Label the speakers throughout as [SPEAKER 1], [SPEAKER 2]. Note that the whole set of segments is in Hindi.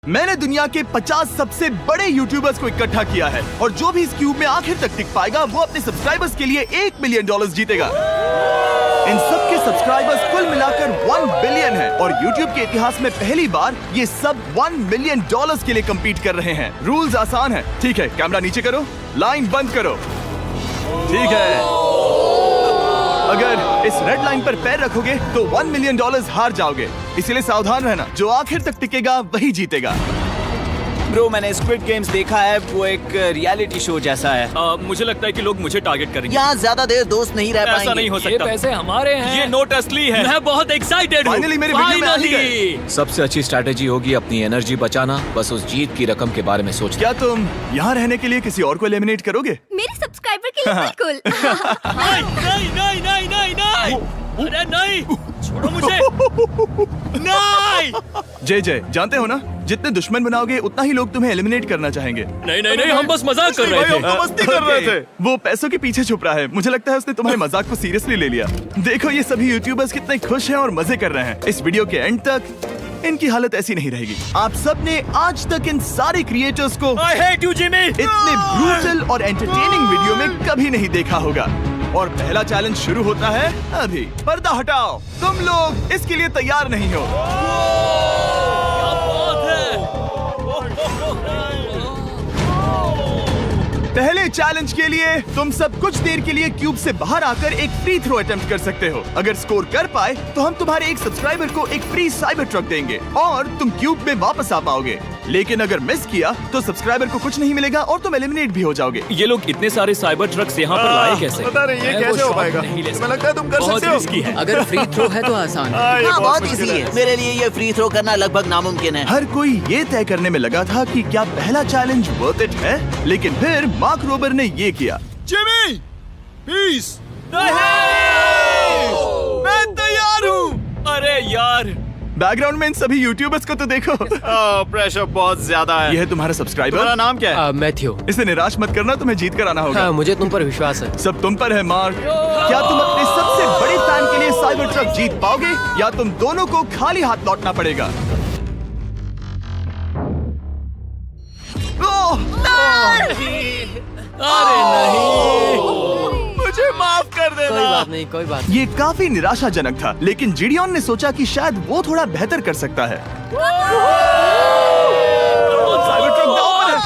[SPEAKER 1] मैंने दुनिया के 50 सबसे बड़े यूट्यूबर्स को इकट्ठा किया है और जो भी इस क्यूब में आखिर तक टिक पाएगा वो अपने सब्सक्राइबर्स के लिए $1 मिलियन जीतेगा। इन सब के सब्सक्राइबर्स कुल मिलाकर 1 बिलियन है और YouTube के इतिहास में पहली बार ये सब $1 मिलियन के लिए कम्पीट कर रहे हैं। रूल्स आसान है, ठीक है? कैमरा नीचे करो, लाइन बंद करो, ठीक है? अगर इस रेड लाइन पर पैर रखोगे तो $1 मिलियन हार जाओगे, इसलिए सावधान रहना। जो आखिर तक टिकेगा वही जीतेगा।
[SPEAKER 2] ब्रो, मैंने स्क्विड गेम्स देखा है, वो एक रियलिटी शो जैसा है।
[SPEAKER 3] मुझे लगता है कि लोग मुझे टारगेट करेंगे।
[SPEAKER 4] यहाँ ज्यादा देर दोस्त नहीं रह पाएंगे।
[SPEAKER 3] ऐसा नहीं हो सकता।
[SPEAKER 5] ये पैसे हमारे हैं।
[SPEAKER 3] ये नोट असली है। मैं बहुत एक्साइटेड हूँ।
[SPEAKER 1] फाइनली मेरे वीडियो में आ ही गए।
[SPEAKER 6] सबसे अच्छी स्ट्रैटेजी होगी अपनी एनर्जी बचाना, बस उस जीत की रकम के बारे में सोचना।
[SPEAKER 1] क्या तुम यहाँ रहने के लिए किसी और को एलिमिनेट करोगे?
[SPEAKER 7] मेरे सब्सक्राइबर के लिए बिल्कुल।
[SPEAKER 3] नहीं नहीं नहीं नहीं नहीं, अरे नहीं, छोड़ो मुझे। नहीं
[SPEAKER 1] जय जानते हो ना, जितने दुश्मन बनाओगे उतना ही लोग तुम्हें एलिमिनेट करना चाहेंगे।
[SPEAKER 3] नहीं नहीं नहीं, हम बस मजाक कर रहे थे।
[SPEAKER 1] हम तो मस्ती कर रहे थे। वो पैसों के पीछे छुप रहा है। मुझे लगता है उसने तुम्हारे मजाक को सीरियसली ले लिया। देखो ये सभी यूट्यूबर्स कितने खुश हैं और मजे कर रहे हैं। इस वीडियो के एंड तक इनकी हालत ऐसी नहीं रहेगी। आप सब ने आज तक इन सारे क्रिएटर्स को
[SPEAKER 3] I hate you, Jimmy!
[SPEAKER 1] इतने ब्रूटल और एंटरटेनिंग वीडियो में कभी नहीं देखा होगा। और पहला चैलेंज शुरू होता है अभी। पर्दा हटाओ, तुम लोग इसके लिए तैयार नहीं हो।
[SPEAKER 3] क्या बात है?
[SPEAKER 1] पहले चैलेंज के लिए तुम सब कुछ देर के लिए क्यूब से बाहर आकर एक फ्री थ्रो अटेम्प्ट कर सकते हो। अगर स्कोर कर पाए तो हम तुम्हारे एक सब्सक्राइबर को एक फ्री साइबर ट्रक देंगे और तुम क्यूब में वापस आ पाओगे। लेकिन अगर मिस किया तो सब्सक्राइबर को कुछ नहीं मिलेगा और तुम एलिमिनेट भी हो जाओगे।
[SPEAKER 3] ये लोग इतने सारे साइबर ट्रक्स यहाँ पर लाए कैसे?
[SPEAKER 1] पता नहीं ये कैसे हो पाएगा। तुम्हें लगता है तुम कर सकते हो?
[SPEAKER 3] रिस्की है।
[SPEAKER 5] अगर फ्री थ्रो है तो आसान है।
[SPEAKER 4] हाँ, बहुत इजी है। मेरे लिए ये फ्री थ्रो करना लगभग नामुमकिन है।
[SPEAKER 1] हर कोई ये तय करने में लगा था कि क्या पहला चैलेंज वर्थ इट है, लेकिन फिर मार्क रोबर ने ये किया।
[SPEAKER 2] Jimmy, peace.
[SPEAKER 1] मैं तैयार हूँ।
[SPEAKER 3] अरे यार,
[SPEAKER 1] बैकग्राउंड में इन सभी यूट्यूबर्स को तो देखो।
[SPEAKER 2] प्रेशर बहुत ज्यादा है।
[SPEAKER 1] यह है तुम्हारा सब्सक्राइबर।
[SPEAKER 2] तुम्हारा नाम क्या है?
[SPEAKER 5] मैथ्यू।
[SPEAKER 1] इसे निराश मत करना, तुम्हें जीत कर आना होगा।
[SPEAKER 5] हाँ, मुझे तुम पर विश्वास है।
[SPEAKER 1] सब तुम पर है मार्क। क्या तुम अपने सबसे बड़े फैन के लिए साइबर ट्रक जीत पाओगे या तुम दोनों को खाली हाथ लौटना पड़ेगा?
[SPEAKER 3] अरे नहीं,
[SPEAKER 1] मुझे माफ कर
[SPEAKER 5] कोई
[SPEAKER 1] देना।
[SPEAKER 5] बात नहीं, कोई बात
[SPEAKER 1] ये काफी निराशाजनक था, लेकिन जिडियन ने सोचा कि शायद वो थोड़ा बेहतर कर सकता है। साइबर ट्रक डाउन है।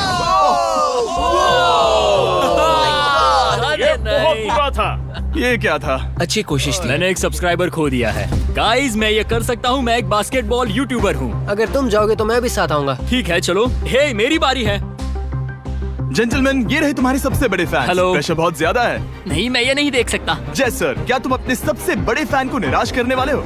[SPEAKER 3] अरे नहीं,
[SPEAKER 2] बुरा था।
[SPEAKER 1] ये क्या था?
[SPEAKER 6] अच्छी कोशिश थी।
[SPEAKER 3] मैंने एक सब्सक्राइबर खो दिया है। गाइस, मैं ये कर सकता हूँ। मैं एक बास्केटबॉल यूट्यूबर हूँ।
[SPEAKER 5] अगर तुम जाओगे तो मैं भी साथ आऊंगा।
[SPEAKER 3] ठीक है, चलो। हे, मेरी बारी है।
[SPEAKER 1] जेंटलमैन, ये रहे तुम्हारे सबसे बड़े फैन।
[SPEAKER 3] हेलो।
[SPEAKER 1] प्रेशर बहुत ज्यादा है।
[SPEAKER 3] नहीं, मैं ये नहीं देख सकता।
[SPEAKER 1] जय सर, क्या तुम अपने सबसे बड़े फैन को निराश करने वाले हो?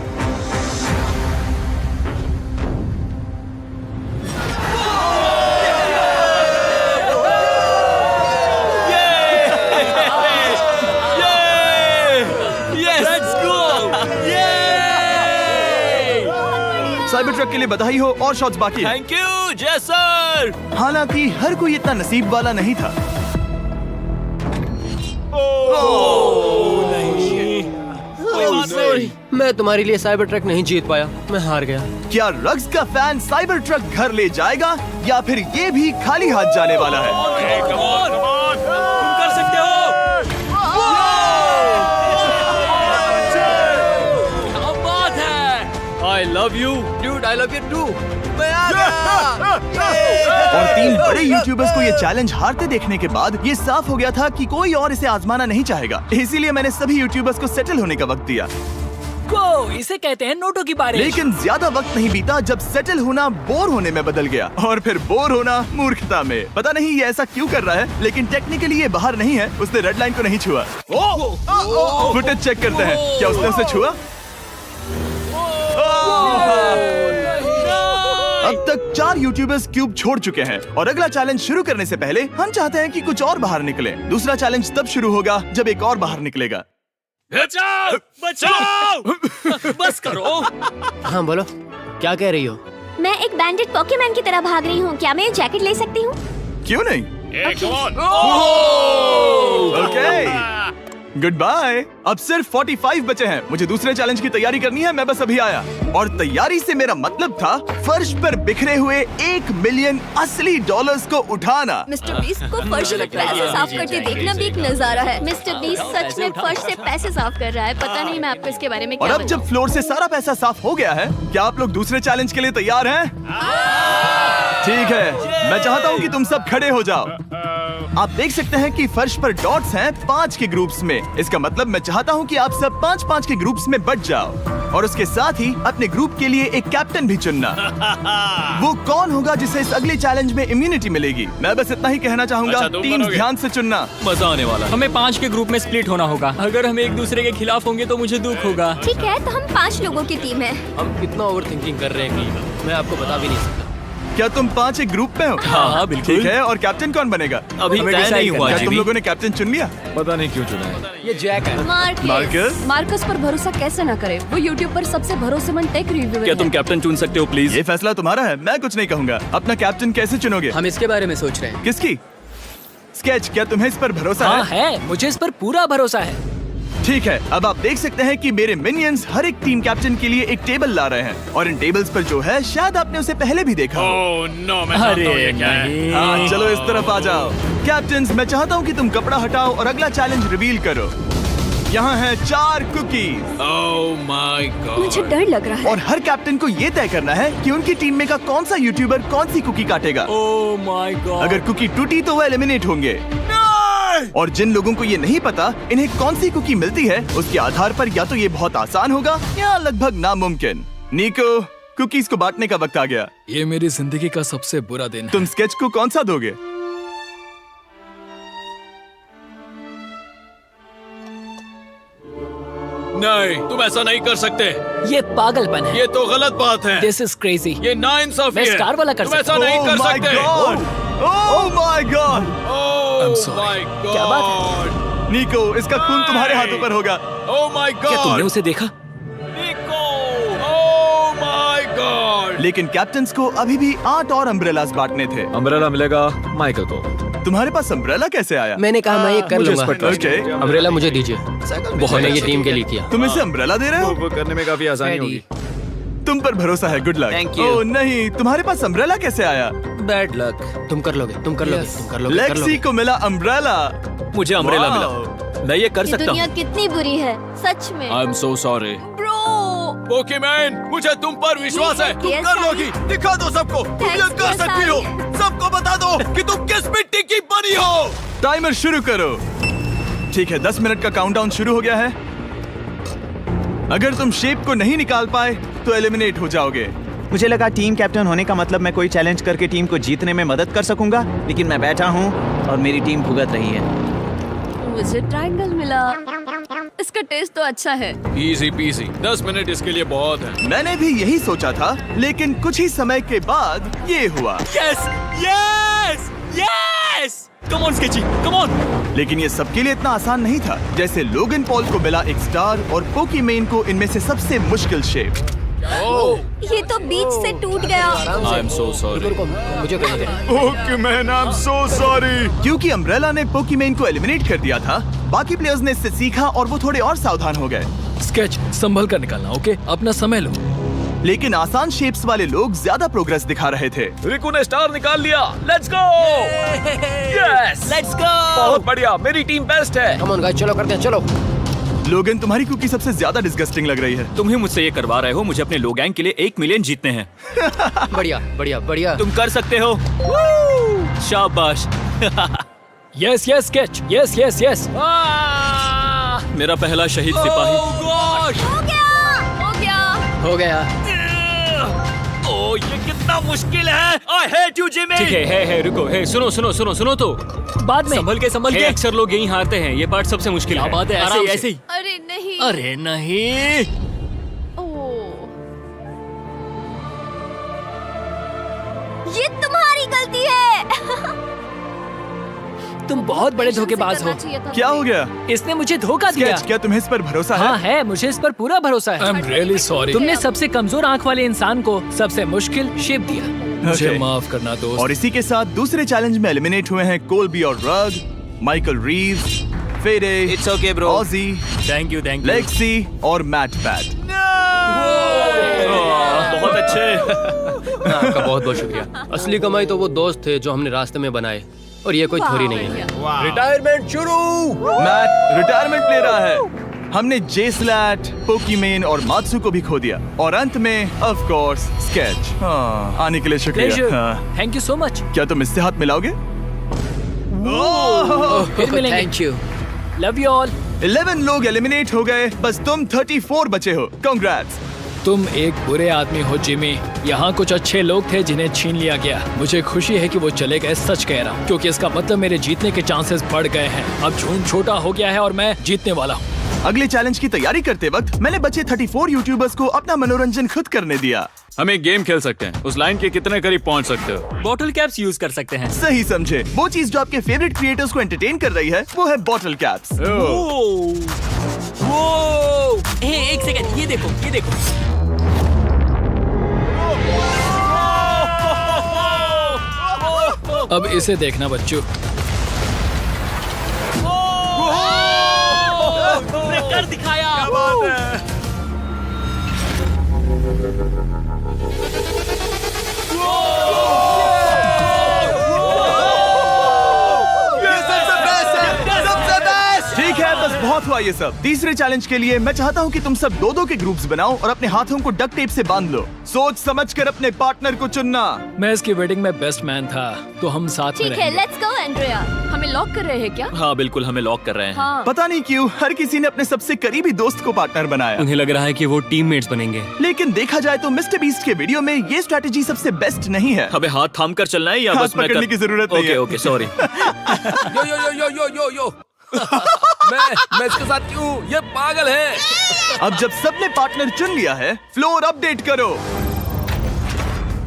[SPEAKER 1] साइबर ट्रक के लिए बधाई हो और शॉट्स बाकी है।
[SPEAKER 3] थैंक यू जय सर।
[SPEAKER 1] हालांकि हर कोई इतना नसीब वाला नहीं था।
[SPEAKER 5] मैं तुम्हारे लिए साइबर ट्रक नहीं जीत पाया, मैं हार गया।
[SPEAKER 1] क्या रग्स का फैन साइबर ट्रक घर ले जाएगा या फिर ये भी खाली हाथ जाने वाला है?
[SPEAKER 3] तुम कर सकते हो। क्या बात है। I love you,
[SPEAKER 5] Dude, I love you too.
[SPEAKER 1] और 3 बड़े यूट्यूबर्स को ये चैलेंज हारते देखने के बाद ये साफ हो गया था कि कोई और इसे आजमाना नहीं चाहेगा। इसीलिए मैंने सभी यूट्यूबर्स को सेटल होने का वक्त दिया।
[SPEAKER 5] इसे कहते हैं नोटों की बारिश।
[SPEAKER 1] लेकिन ज्यादा वक्त नहीं बीता जब सेटल होना बोर होने में बदल गया और फिर बोर होना मूर्खता में। पता नहीं ये ऐसा क्यों कर रहा है, लेकिन टेक्निकली ये बाहर नहीं है। उसने रेड लाइन को नहीं छुआ। फुटेज चेक करते हैं, क्या उसने उसे छुआ? अब तक 4 यूट्यूबर्स क्यूब छोड़ चुके हैं और अगला चैलेंज शुरू करने से पहले हम चाहते हैं कि कुछ और बाहर निकले। दूसरा चैलेंज तब शुरू होगा जब एक और बाहर निकलेगा।
[SPEAKER 3] बचाओ, बचाओ। बस करो।
[SPEAKER 5] हाँ बोलो, क्या कह रही हो?
[SPEAKER 7] मैं एक बैंडेड पॉकीमैन की तरह भाग रही हूँ। क्या मैं जैकेट ले सकती हूँ?
[SPEAKER 1] क्यों नहीं? ओके। Good bye. अब सिर्फ 45 बचे हैं। मुझे दूसरे चैलेंज की तैयारी करनी है। मैं बस अभी आया। और तैयारी से मेरा मतलब था फर्श पर बिखरे हुए 1 मिलियन असली डॉलर्स को उठाना।
[SPEAKER 7] मिस्टर बीस्ट को फर्श से पैसे साफ करते देखना भी एक नजारा है। मिस्टर बीस्ट सच में फर्श से पैसे साफ कर रहा है। पता नहीं मैं आपको इसके बारे में
[SPEAKER 1] और
[SPEAKER 7] क्या
[SPEAKER 1] अब जब फ्लोर से सारा पैसा साफ हो गया है, क्या आप लोग दूसरे चैलेंज के लिए तैयार हैं? ठीक है, मैं चाहता हूँ कि तुम सब खड़े हो जाओ। आप देख सकते हैं कि फर्श पर डॉट्स हैं 5 के ग्रुप्स में। इसका मतलब मैं चाहता हूँ कि आप सब 5-5 के ग्रुप्स में बट जाओ और उसके साथ ही अपने ग्रुप के लिए एक कैप्टन भी चुनना। वो कौन होगा जिसे इस अगले चैलेंज में इम्यूनिटी मिलेगी? मैं बस इतना ही कहना चाहूंगा,
[SPEAKER 3] अच्छा, तुम
[SPEAKER 1] टीम्स
[SPEAKER 3] करोगे?
[SPEAKER 1] ध्यान से चुनना।
[SPEAKER 3] मजा आने वाला है।
[SPEAKER 5] हमें 5 के ग्रुप में स्प्लिट होना होगा। अगर हम एक दूसरे के खिलाफ होंगे तो मुझे दुख होगा।
[SPEAKER 7] ठीक है, तो हम 5 लोगों की टीम है।
[SPEAKER 5] हम कितना ओवर थिंकिंग कर रहे हैं कि मैं आपको बता भी नहीं सकता।
[SPEAKER 1] क्या तुम 5 एक ग्रुप में हो?
[SPEAKER 3] हाँ, बिल्कुल।
[SPEAKER 1] ठीक है, और कैप्टन कौन बनेगा?
[SPEAKER 3] अभी
[SPEAKER 5] हमें
[SPEAKER 3] तय
[SPEAKER 5] decide
[SPEAKER 3] नहीं हुआ
[SPEAKER 1] क्या तुम
[SPEAKER 3] जिमी।
[SPEAKER 1] लोगों ने कैप्टन चुन लिया?
[SPEAKER 6] पता नहीं क्यों चुना है।
[SPEAKER 5] ये जैक है।
[SPEAKER 1] मार्कस,
[SPEAKER 8] मार्कस पर भरोसा कैसे न करे? वो यूट्यूब पर सबसे भरोसेमंद टेक रिव्यूअर
[SPEAKER 3] क्या
[SPEAKER 8] है।
[SPEAKER 3] तुम कैप्टन चुन सकते हो प्लीज?
[SPEAKER 1] ये फैसला तुम्हारा है, मैं कुछ नहीं कहूंगा। अपना कैप्टन कैसे चुनोगे?
[SPEAKER 5] हम इसके बारे में सोच रहे हैं।
[SPEAKER 1] किसकी? स्केच, क्या तुम्हें इस पर भरोसा
[SPEAKER 5] हाँ
[SPEAKER 1] है?
[SPEAKER 5] है, मुझे इस पर पूरा भरोसा है।
[SPEAKER 1] ठीक है, अब आप देख सकते हैं कि मेरे मिनियंस हर एक टीम कैप्टन के लिए एक टेबल ला रहे हैं और इन टेबल्स पर जो है शायद आपने उसे पहले भी देखा हो।
[SPEAKER 3] ओह नो, मैं जानता हूँ ये क्या है।
[SPEAKER 1] हाँ, चलो इस तरफ आ जाओ। कैप्टन्स, मैं चाहता हूँ कि तुम कपड़ा हटाओ और अगला चैलेंज रिवील करो। यहाँ हैं 4 कुकीज
[SPEAKER 3] ओह माय
[SPEAKER 7] मुझे
[SPEAKER 3] गॉड।
[SPEAKER 7] डर लग रहा है।
[SPEAKER 1] और हर कैप्टन को ये तय करना है कि उनकी टीम में का कौन सा यूट्यूबर कौन सी कुकी काटेगा।
[SPEAKER 5] Oh my God.
[SPEAKER 1] अगर कुकी टूटी तो वो एलिमिनेट होंगे। और जिन लोगों को ये नहीं पता इन्हें कौन सी कुकी मिलती है, उसके आधार पर या तो ये बहुत आसान होगा या लगभग नामुमकिन। निको, कुकीज को बांटने का वक्त आ गया।
[SPEAKER 9] ये मेरी जिंदगी का सबसे बुरा दिन है।
[SPEAKER 1] तुम स्केच को कौन सा दोगे?
[SPEAKER 3] नहीं, तुम ऐसा नहीं कर सकते।
[SPEAKER 5] ये पागलपन है।
[SPEAKER 3] ये तो गलत बात है।
[SPEAKER 5] This is crazy.
[SPEAKER 3] ये नाइंसाफी
[SPEAKER 5] मैं
[SPEAKER 3] है।
[SPEAKER 5] स्टार वाला कर
[SPEAKER 3] तुम ऐसा
[SPEAKER 5] सकता
[SPEAKER 3] नहीं
[SPEAKER 1] Oh
[SPEAKER 3] कर
[SPEAKER 1] my
[SPEAKER 3] सकते।
[SPEAKER 1] God! Oh my God!
[SPEAKER 3] Oh
[SPEAKER 9] sorry.
[SPEAKER 3] My God.
[SPEAKER 5] क्या बात
[SPEAKER 1] निको, इसका खून तुम्हारे हाथों पर होगा।
[SPEAKER 3] Oh my God.
[SPEAKER 5] क्या तुमने उसे देखा?
[SPEAKER 3] निको, ओह माय गॉड।
[SPEAKER 1] लेकिन कैप्टन्स को अभी भी 8 और अम्ब्रेलास बांटने थे।
[SPEAKER 6] अम्ब्रेला मिलेगा माइकल को।
[SPEAKER 1] तुम्हारे पास अम्ब्रेला कैसे आया?
[SPEAKER 5] मैंने कहा मैं ये कर
[SPEAKER 6] मुझे इस
[SPEAKER 5] लूंगा।
[SPEAKER 6] पर trust
[SPEAKER 1] Okay.
[SPEAKER 6] है।
[SPEAKER 5] अम्ब्रेला मुझे दीजिए। बहुत ये टीम के लिए किया।
[SPEAKER 1] तुम इसे अम्ब्रेला दे रहे हो?
[SPEAKER 6] वो करने में काफी आसानी होगी।
[SPEAKER 1] तुम पर भरोसा है, गुड लक।
[SPEAKER 2] Thank you.
[SPEAKER 1] ओह नहीं, तुम्हारे पास अम्ब्रेला कैसे आया?
[SPEAKER 5] Bad luck. तुम कर लोगे, तुम कर लोगे, तुम कर लोगे, कर
[SPEAKER 1] लेक्सी
[SPEAKER 5] लोगे।
[SPEAKER 1] को मिला अम्ब्रेला।
[SPEAKER 3] मुझे अम्ब्रेला
[SPEAKER 1] Wow.
[SPEAKER 3] मिला। मैं ये कर
[SPEAKER 7] ये
[SPEAKER 3] सकता
[SPEAKER 7] दुनिया
[SPEAKER 3] हूँ।
[SPEAKER 7] कितनी बुरी है, सच में।
[SPEAKER 3] I am so sorry.
[SPEAKER 7] Bro,
[SPEAKER 3] Pokemon, मुझे तुम पर विश्वास है। तुम कर लोगी। दिखा दो सबको। तुम ये
[SPEAKER 7] Thanks,
[SPEAKER 3] कर सकती हो। सबको बता दो कि तुम किस मिट्टी की बनी हो।
[SPEAKER 1] टाइमर शुरू करो। ठीक है, 10 मिनट का काउंटडाउन शुरू हो गया है। अगर तुम शेप को नहीं निकाल पाए तो एलिमिनेट हो जाओगे।
[SPEAKER 2] मुझे लगा टीम कैप्टन होने का मतलब मैं कोई चैलेंज करके टीम को जीतने में मदद कर सकूंगा, लेकिन मैं बैठा हूँ और मेरी टीम भुगत रही है।
[SPEAKER 8] मुझे ट्रायंगल मिला। इसका टेस्ट तो अच्छा है।
[SPEAKER 3] Easy PC. 10 मिनट इसके लिए बहुत है।
[SPEAKER 1] मैंने भी यही सोचा था, लेकिन कुछ ही समय के बाद ये हुआ।
[SPEAKER 3] Yes yes yes. Come on sketchy, come on.
[SPEAKER 1] लेकिन ये सबके लिए इतना आसान नहीं था। जैसे लोगन पॉल को मिला एक स्टार और पोकीमेन को इनमें से सबसे मुश्किल शेप।
[SPEAKER 7] ये तो बीच से टूट गया।
[SPEAKER 3] आई एम सो सॉरी।
[SPEAKER 5] रुको, मुझे कहने दे।
[SPEAKER 1] पोकीमेन, आई एम सो सॉरी। क्योंकि अम्ब्रेला ने पोकीमेन को एलिमिनेट कर दिया था, बाकी प्लेयर्स ने इससे सीखा और वो थोड़े और सावधान हो गए।
[SPEAKER 9] स्केच संभल कर निकालना, ओके? अपना समय लो।
[SPEAKER 1] लेकिन आसान शेप्स वाले लोग ज्यादा प्रोग्रेस दिखा रहे थे।
[SPEAKER 6] रिकू ने स्टार निकाल लिया। Let's go. Yes,
[SPEAKER 5] let's go.
[SPEAKER 6] बहुत बढ़िया। मेरी टीम बेस्ट है।
[SPEAKER 5] कम ऑन गाइस, चलो करते हैं, चलो।
[SPEAKER 1] लोगन, तुम्हारी कुकी सबसे ज्यादा डिस्गस्टिंग लग रही है।
[SPEAKER 3] तुम ही मुझसे ये करवा रहे हो। मुझे अपने लो गैंग के लिए 1 मिलियन जीतने हैं।
[SPEAKER 5] बढ़िया, बढ़िया, बढ़िया।
[SPEAKER 3] तुम कर सकते हो। शाबाश।
[SPEAKER 9] Yes yes sketch, yes yes yes.
[SPEAKER 3] मेरा पहला शहीद सिपाही।
[SPEAKER 7] हो गया, हो गया।
[SPEAKER 5] हो गया।
[SPEAKER 3] ओह, ये कितना मुश्किल है। I hate you Jimmy. ठीक है, रुको, सुनो सुनो सुनो सुनो तो।
[SPEAKER 5] बाद में
[SPEAKER 3] संभल के अक्सर लोग यही हारते हैं। ये पार्ट सबसे मुश्किल है।
[SPEAKER 5] बात है, ऐसे
[SPEAKER 3] आराम
[SPEAKER 5] ही,
[SPEAKER 3] से।
[SPEAKER 5] ऐसे ही।
[SPEAKER 8] अरे नहीं।
[SPEAKER 3] अरे नहीं।
[SPEAKER 8] ओह,
[SPEAKER 7] ये तुम्हारी गलती है।
[SPEAKER 5] तुम बहुत बड़े धोखेबाज हो।
[SPEAKER 8] करना चाहिए था।
[SPEAKER 1] क्या हो गया?
[SPEAKER 5] इसने मुझे धोखा दिया।
[SPEAKER 1] स्केच, क्या तुम्हें इस पर भरोसा
[SPEAKER 5] हाँ
[SPEAKER 1] है?
[SPEAKER 5] है, मुझे इस पर पूरा भरोसा
[SPEAKER 9] आई
[SPEAKER 5] है।
[SPEAKER 9] Am really sorry.
[SPEAKER 5] तुमने सबसे कमजोर आंख वाले इंसान को सबसे मुश्किल शेप दिया।
[SPEAKER 9] मुझे
[SPEAKER 1] Okay.
[SPEAKER 9] माफ करना दोस्त।
[SPEAKER 1] और इसी के साथ दूसरे चैलेंज में एलिमिनेट हुए हैं कोल्बी और रग, माइकल रीव्स, फेरे,
[SPEAKER 2] It's okay, bro.
[SPEAKER 1] ऑजी,
[SPEAKER 3] थैंक यू
[SPEAKER 1] लेक्सी और मैट पैट।
[SPEAKER 3] बहुत अच्छे।
[SPEAKER 9] आपका बहुत बहुत शुक्रिया। असली कमाई तो वो दोस्त थे जो हमने रास्ते में बनाए, और ये कोई थोड़ी नहीं है। रिटायरमेंट शुरू।
[SPEAKER 1] मैट रिटायरमेंट ले रहा है। हमने जेस्लैट, पोकीमेन और मात्सु को भी खो दिया, और अंत में ऑफ कोर्स स्केच। हाँ, आने के लिए शुक्रिया। हाँ।
[SPEAKER 9] Thank you so much.
[SPEAKER 1] क्या तुम इससे हाथ मिलाओगे?
[SPEAKER 9] फिर मिलेंगे। Thank you. Love you all.
[SPEAKER 1] 11 लोग एलिमिनेट हो गए, बस तुम 34 बचे हो। कांग्रेट्स।
[SPEAKER 9] तुम एक बुरे आदमी हो जिमी। यहाँ कुछ अच्छे लोग थे जिन्हें छीन लिया गया। मुझे खुशी है कि वो चले गए, सच कह रहा हूँ, क्योंकि इसका मतलब मेरे जीतने के चांसेस बढ़ गए हैं। अब झुंड छोटा हो गया है और मैं जीतने वाला हूँ।
[SPEAKER 1] अगले चैलेंज की तैयारी करते वक्त मैंने बचे 34 यूट्यूबर्स को अपना मनोरंजन खुद करने दिया।
[SPEAKER 6] हम एक गेम खेल सकते हैं। उस लाइन के कितने करीब पहुंच सकते हो?
[SPEAKER 3] बॉटल कैप्स यूज कर सकते हैं।
[SPEAKER 1] सही समझे। वो चीज जो आपके फेवरेट क्रिएटर्स को एंटरटेन कर रही है वो है बॉटल कैप्स।
[SPEAKER 3] एक सेकंड, ये देखो, ये देखो।
[SPEAKER 9] अब इसे देखना बच्चों।
[SPEAKER 3] कर दिखाया।
[SPEAKER 1] ठीक है, बस बहुत हुआ ये सब। तीसरे चैलेंज के लिए मैं चाहता हूँ कि तुम सब दो के ग्रुप्स बनाओ और अपने हाथों को डक्ट टेप से बांध लो। सोच समझकर अपने पार्टनर को चुनना।
[SPEAKER 9] मैं इसकी वेडिंग में बेस्ट मैन था, तो हम साथ में
[SPEAKER 8] ठीक है,
[SPEAKER 9] रहेंगे।
[SPEAKER 8] Let's go Andrea. हमें लॉक कर रहे हैं क्या?
[SPEAKER 6] हाँ बिल्कुल, हमें लॉक कर रहे हैं।
[SPEAKER 8] हाँ।
[SPEAKER 1] पता नहीं क्यों हर किसी ने अपने सबसे करीबी दोस्त को पार्टनर बनाया।
[SPEAKER 3] उन्हें लग रहा है कि वो टीममेट्स बनेंगे।
[SPEAKER 1] लेकिन देखा जाए तो मिस्टर बीस्ट के वीडियो में ये स्ट्रेटेजी सबसे बेस्ट नहीं है।
[SPEAKER 6] हमें हाथ थाम कर चलना है या
[SPEAKER 1] हाथ
[SPEAKER 6] बस मैं
[SPEAKER 1] पकड़ने की जरूरत नहीं है।
[SPEAKER 6] Okay sorry.
[SPEAKER 10] यो यो यो यो यो यो यो मैं इसके साथ क्यों? ये पागल है।
[SPEAKER 1] अब जब सबने पार्टनर चुन लिया है, फ्लोर अपडेट करो।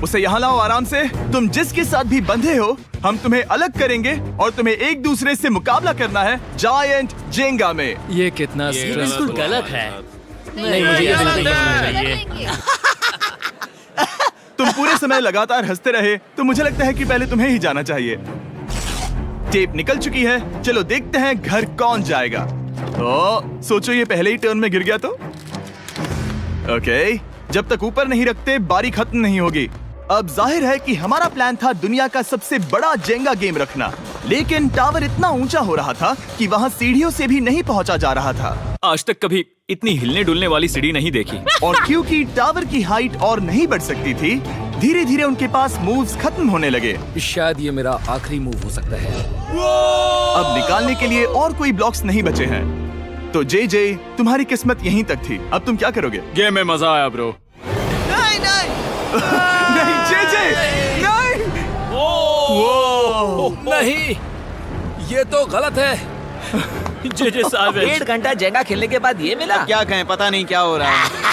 [SPEAKER 1] उसे यहाँ लाओ आराम से। तुम जिसके साथ भी बंधे हो, हम तुम्हें अलग करेंगे और तुम्हें एक दूसरे से मुकाबला करना है जायंट जेंगा में।
[SPEAKER 9] ये कितना
[SPEAKER 3] बिल्कुल
[SPEAKER 9] स्ट्रेसफुल।
[SPEAKER 3] गलत है। नहीं, मुझे ये बिल्कुल नहीं करना चाहिए।
[SPEAKER 1] तुम पूरे समय लगातार हंसते रहे, तो मुझे लगता है कि पहले तुम्हें ही जाना चाहिए। टेप निकल चुकी है, चलो देखते हैं घर कौन जाएगा। सोचो ये पहले ही टर्न में गिर गया तो। ओके, जब तक ऊपर नहीं रखते बारी खत्म नहीं होगी। अब जाहिर है कि हमारा प्लान था दुनिया का सबसे बड़ा जेंगा गेम रखना, लेकिन टावर इतना ऊंचा हो रहा था कि वहाँ सीढ़ियों से भी नहीं पहुँचा जा रहा था।
[SPEAKER 6] आज तक कभी इतनी हिलने डुलने वाली सीढ़ी नहीं देखी।
[SPEAKER 1] और क्योंकि टावर की हाइट और नहीं बढ़ सकती थी, धीरे धीरे उनके पास मूव्स खत्म होने लगे।
[SPEAKER 10] शायद ये मेरा आखिरी मूव हो सकता है।
[SPEAKER 1] अब निकालने के लिए और कोई ब्लॉक्स नहीं बचे हैं। तो जे तुम्हारी किस्मत यहीं तक थी। अब तुम क्या करोगे?
[SPEAKER 6] गेम में मजा आया ब्रो।
[SPEAKER 1] नहीं जे नहीं।
[SPEAKER 10] नहीं, ये तो गलत है।
[SPEAKER 3] जे साहब,
[SPEAKER 4] 1.5 घंटा जेंगा खेलने के बाद ये मिला।
[SPEAKER 2] क्या कहें, पता नहीं क्या हो रहा है।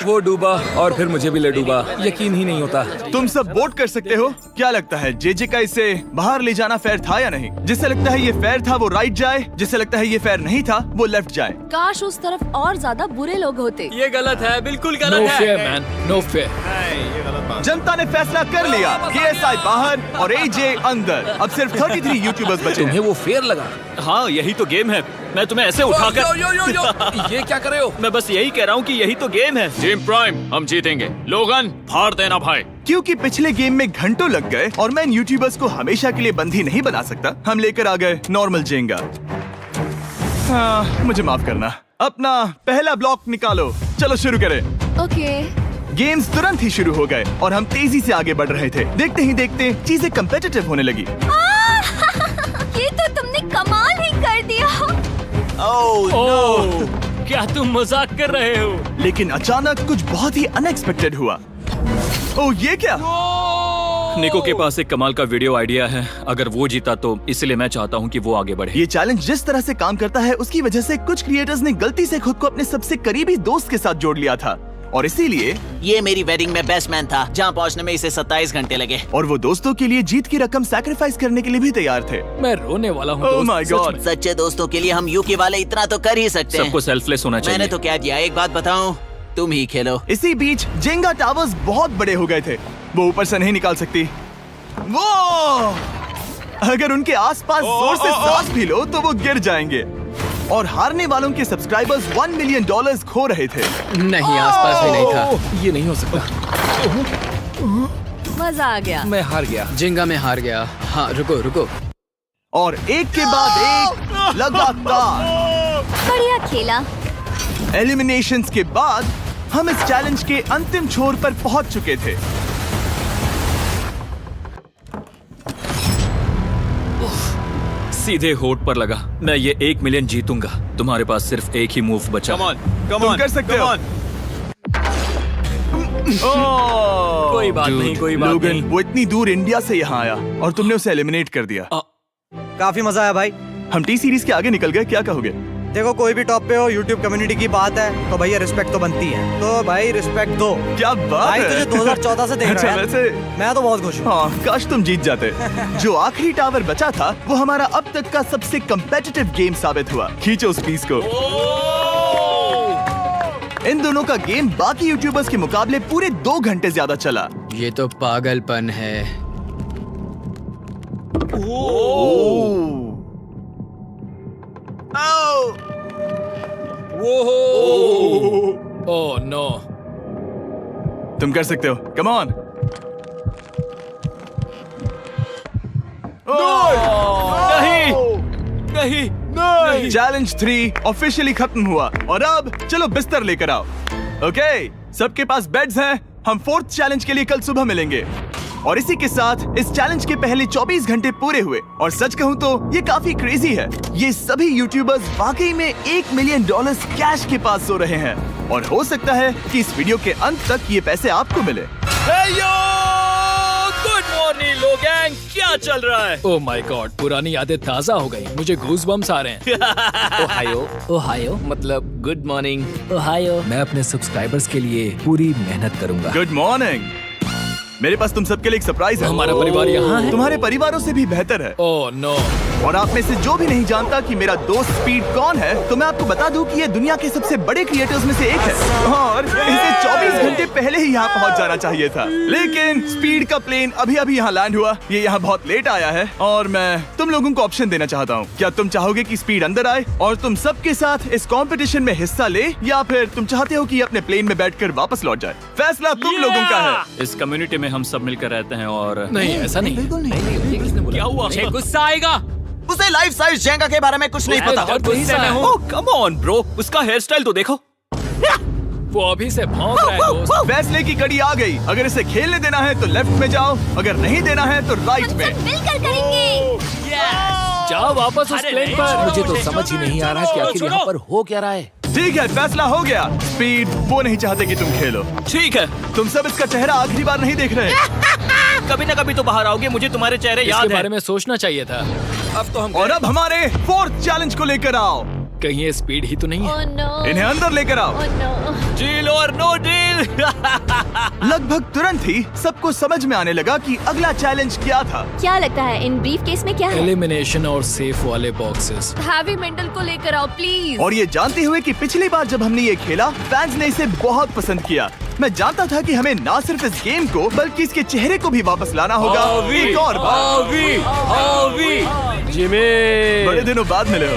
[SPEAKER 10] वो डूबा और फिर मुझे भी ले डूबा। यकीन ही नहीं होता।
[SPEAKER 1] तुम सब वोट कर सकते हो। क्या लगता है जे का इसे बाहर ले जाना फेयर था या नहीं? जिसे लगता है ये फेयर था वो राइट जाए, जिसे लगता है ये फेयर नहीं था वो लेफ्ट जाए।
[SPEAKER 8] काश उस तरफ और ज्यादा बुरे लोग होते।
[SPEAKER 3] ये गलत है, बिल्कुल
[SPEAKER 9] नो
[SPEAKER 3] गलत
[SPEAKER 9] फेयर
[SPEAKER 3] है।
[SPEAKER 9] Man, no fair.
[SPEAKER 1] जनता ने फैसला कर लिया। KSI बाहर और AJ अंदर। अब सिर्फ 33 यूट्यूबर्स बचे हैं।
[SPEAKER 10] तुम्हें वो फेयर लगा?
[SPEAKER 6] हाँ यही तो गेम है। मैं तुम्हें ऐसे उठाकर
[SPEAKER 10] यो यो यो यो, ये क्या कर रहे हो?
[SPEAKER 6] मैं बस यही कह रहा हूँ कि यही तो गेम है। टीम प्राइम, हम जीतेंगे। लोगन, फाड़ देना भाई।
[SPEAKER 1] क्योंकि पिछले गेम में घंटों लग गए और मैं इन यूट्यूबर्स को हमेशा के लिए बंदी नहीं बना सकता, हम लेकर आ गए नॉर्मल जेंगा। हाँ, मुझे माफ करना। अपना पहला ब्लॉक निकालो। चलो शुरू करें।
[SPEAKER 8] ओके।
[SPEAKER 1] गेम्स तुरंत ही शुरू हो गए और हम तेजी से आगे बढ़ रहे थे। देखते ही देखते चीजें कम्पिटिटिव होने लगी।
[SPEAKER 8] ये तो तुमने कमाल ही कर दिया।
[SPEAKER 3] ओह, क्या तुम मजाक कर रहे हो?
[SPEAKER 1] लेकिन अचानक कुछ बहुत ही अनएक्सपेक्टेड हुआ। ओह, ये क्या?
[SPEAKER 6] निको के पास एक कमाल का वीडियो आइडिया है। अगर वो जीता तो इसलिए मैं चाहता हूँ कि वो आगे बढ़े।
[SPEAKER 1] ये चैलेंज जिस तरह से काम करता है उसकी वजह से कुछ क्रिएटर्स ने गलती से खुद को अपने सबसे करीबी दोस्त के साथ जोड़ लिया था, और इसीलिए
[SPEAKER 4] ये मेरी वेडिंग में बेस्ट मैन था, जहाँ पहुँचने में इसे 27 घंटे लगे।
[SPEAKER 1] और वो दोस्तों के लिए जीत की रकम सैक्रिफाइस करने के लिए भी तैयार थे।
[SPEAKER 9] मैं रोने वाला हूँ।
[SPEAKER 1] Oh my God.
[SPEAKER 4] सच्चे दोस्तों के लिए हम यूके वाले इतना तो कर ही सकते हैं।
[SPEAKER 6] सबको सेल्फलेस होना चाहिए।
[SPEAKER 4] मैंने तो कह दिया। एक बात बताऊं, तुम ही खेलो।
[SPEAKER 1] इसी बीच जेंगा टावर्स बहुत बड़े हो गए थे, वो ऊपर से नहीं निकाल सकती। वो अगर उनके आसपास जोर से सांस भी लो तो वो गिर जाएंगे। और हारने वालों के सब्सक्राइबर्स $1 मिलियन खो रहे थे।
[SPEAKER 10] नहीं, आसपास भी नहीं था। ये नहीं हो सकता।
[SPEAKER 8] मजा आ गया।
[SPEAKER 10] मैं हार गया।
[SPEAKER 5] जिंगा में हार गया। हाँ, रुको रुको।
[SPEAKER 1] और एक के बाद एक लगातार
[SPEAKER 7] बढ़िया खेला।
[SPEAKER 1] एलिमिनेशंस के बाद हम इस चैलेंज के अंतिम छोर पर पहुंच चुके थे।
[SPEAKER 6] सीधे होठ पर लगा। मैं ये 1 मिलियन जीतूंगा। तुम्हारे पास सिर्फ एक ही मूव बचा।
[SPEAKER 1] तुम कर सकते हो।
[SPEAKER 5] कोई बात नहीं, कोई बात
[SPEAKER 1] लोगन,
[SPEAKER 5] नहीं।
[SPEAKER 1] वो इतनी दूर इंडिया से यहाँ आया और तुमने उसे एलिमिनेट कर दिया।
[SPEAKER 11] काफी मजा आया भाई।
[SPEAKER 1] हम टी सीरीज के आगे निकल गए, क्या कहोगे?
[SPEAKER 11] देखो, कोई भी टॉप पे हो, यूट्यूब कम्युनिटी की बात है तो भैया रिस्पेक्ट तो बनती है। तो भाई रिस्पेक्ट दो।
[SPEAKER 1] क्या बात
[SPEAKER 11] भाई
[SPEAKER 1] है।
[SPEAKER 11] तुझे 2014 से देख
[SPEAKER 1] अच्छा,
[SPEAKER 11] रहा है।
[SPEAKER 1] वैसे
[SPEAKER 11] मैं तो बहुत खुश हूँ।
[SPEAKER 1] हाँ, काश तुम जीत जाते। जो आखिरी टावर बचा था वो हमारा अब तक का सबसे कम्पेटिटिव गेम साबित हुआ। खींचो उस पीस को। इन दोनों का गेम बाकी यूट्यूबर्स के मुकाबले पूरे 2 घंटे ज्यादा चला।
[SPEAKER 5] ये तो पागलपन है।
[SPEAKER 9] Oh no.
[SPEAKER 1] तुम कर सकते हो, कम ऑन। नहीं। चैलेंज 3 ऑफिशियली खत्म हुआ और अब चलो बिस्तर लेकर आओ। ओके, सबके पास बेड्स हैं। हम 4th चैलेंज के लिए कल सुबह मिलेंगे। और इसी के साथ इस चैलेंज के पहले 24 घंटे पूरे हुए। और सच कहूँ तो ये काफी क्रेजी है। ये सभी यूट्यूबर्स वाकई में $1 मिलियन कैश के पास सो रहे हैं। और हो सकता है कि इस वीडियो के अंत तक ये पैसे आपको मिले।
[SPEAKER 6] गुड मॉर्निंग लोग, क्या चल रहा है?
[SPEAKER 9] ओह माय गॉड, पुरानी यादें ताजा हो गई। मुझे गूज़बम्प्स आ रहे हैं।
[SPEAKER 10] ओहायो।
[SPEAKER 5] ओहायो
[SPEAKER 10] मतलब गुड मॉर्निंग।
[SPEAKER 5] ओहायो।
[SPEAKER 10] मैं अपने सब्सक्राइबर्स के लिए पूरी मेहनत करूंगा।
[SPEAKER 1] Good morning. मेरे पास तुम सबके लिए एक सरप्राइज है।
[SPEAKER 9] हमारा परिवार यहाँ है।
[SPEAKER 1] तुम्हारे परिवारों से भी बेहतर है।
[SPEAKER 9] Oh no.
[SPEAKER 1] और आप में से जो भी नहीं जानता कि मेरा दोस्त स्पीड कौन है, तो मैं आपको बता दूं कि ये दुनिया के सबसे बड़े क्रिएटर्स में से एक है। और इसे 24 घंटे पहले ही यहाँ पहुँच जाना चाहिए था। लेकिन स्पीड का प्लेन अभी अभी यहाँ लैंड हुआ। ये यहाँ बहुत लेट आया है और मैं तुम लोगों को ऑप्शन देना चाहता हूँ। क्या तुम चाहोगे कि स्पीड अंदर आए और तुम सबके साथ इस कंपटीशन में हिस्सा ले, या फिर तुम चाहते हो कि ये अपने प्लेन में बैठकर वापस लौट जाए? फैसला तुम लोगों का है।
[SPEAKER 6] इस कम्युनिटी में हम सब मिलकर रहते हैं और
[SPEAKER 9] नहीं, ऐसा नहीं।
[SPEAKER 6] क्या हुआ?
[SPEAKER 5] मुझे गुस्सा आएगा।
[SPEAKER 2] उसे लाइफ साइज जेंगा के बारे में कुछ नहीं पता।
[SPEAKER 9] बहुत गुस्से में हूँ।
[SPEAKER 6] ओह कम ऑन ब्रो, उसका हेयर स्टाइल तो देखो।
[SPEAKER 9] वो अभी से भौंक रहा है दोस्त।
[SPEAKER 1] फैसले की कड़ी आ गई। अगर इसे खेलने देना है तो लेफ्ट में जाओ, अगर नहीं देना है तो राइट में।
[SPEAKER 7] मिलकर करेंगे।
[SPEAKER 9] जाओ वापस उस प्लेन पर।
[SPEAKER 10] मुझे तो समझ ही नहीं आ रहा कि आखिर यहाँ पर हो क्या रहा है।
[SPEAKER 1] ठीक है, फैसला हो गया। स्पीड वो नहीं चाहते कि तुम खेलो।
[SPEAKER 6] ठीक है,
[SPEAKER 1] तुम सब इसका चेहरा आखिरी बार नहीं देख रहे।
[SPEAKER 6] कभी ना कभी तो बाहर आओगे, मुझे तुम्हारे चेहरे
[SPEAKER 9] इसके
[SPEAKER 6] याद
[SPEAKER 9] बारे
[SPEAKER 6] है।
[SPEAKER 9] में सोचना चाहिए था।
[SPEAKER 6] अब तो हम
[SPEAKER 1] और अब हमारे 4th चैलेंज को लेकर आओ।
[SPEAKER 9] कहीं ये स्पीड ही तो नहीं है।
[SPEAKER 7] Oh no.
[SPEAKER 1] इन्हें अंदर लेकर आओ।
[SPEAKER 7] Oh no.
[SPEAKER 6] डील और नो डील।
[SPEAKER 1] लगभग तुरंत ही सबको समझ में आने लगा कि अगला चैलेंज क्या था।
[SPEAKER 7] क्या लगता है इन ब्रीफ केस में क्या है?
[SPEAKER 9] एलिमिनेशन और सेफ वाले बॉक्सेस।
[SPEAKER 8] हैवी मेंटल को लेकर आओ प्लीज।
[SPEAKER 1] और ये जानते हुए कि पिछली बार जब हमने ये खेला, फैंस ने इसे बहुत पसंद किया। मैं जानता था कि हमें ना सिर्फ इस गेम को बल्कि इसके चेहरे को भी वापस लाना होगा। एक और बार।
[SPEAKER 11] जिमी,
[SPEAKER 1] बड़े दिनों बाद मिले हो।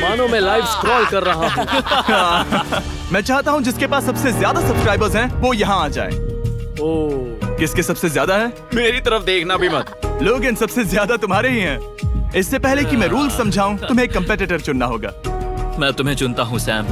[SPEAKER 11] मानो मैं लाइव स्क्रॉल कर रहा हूँ।
[SPEAKER 1] मैं चाहता हूँ जिसके पास सबसे ज्यादा सब्सक्राइबर्स हैं वो यहाँ आ जाए।
[SPEAKER 11] ओह,
[SPEAKER 1] किसके सबसे ज्यादा है?
[SPEAKER 6] मेरी तरफ देखना भी मत।
[SPEAKER 1] लोग सबसे ज्यादा तुम्हारे ही हैं। इससे पहले कि मैं रूल समझाऊं, तुम्हें एक कंपेटिटर चुनना होगा।
[SPEAKER 6] मैं तुम्हें चुनता हूँ सैम।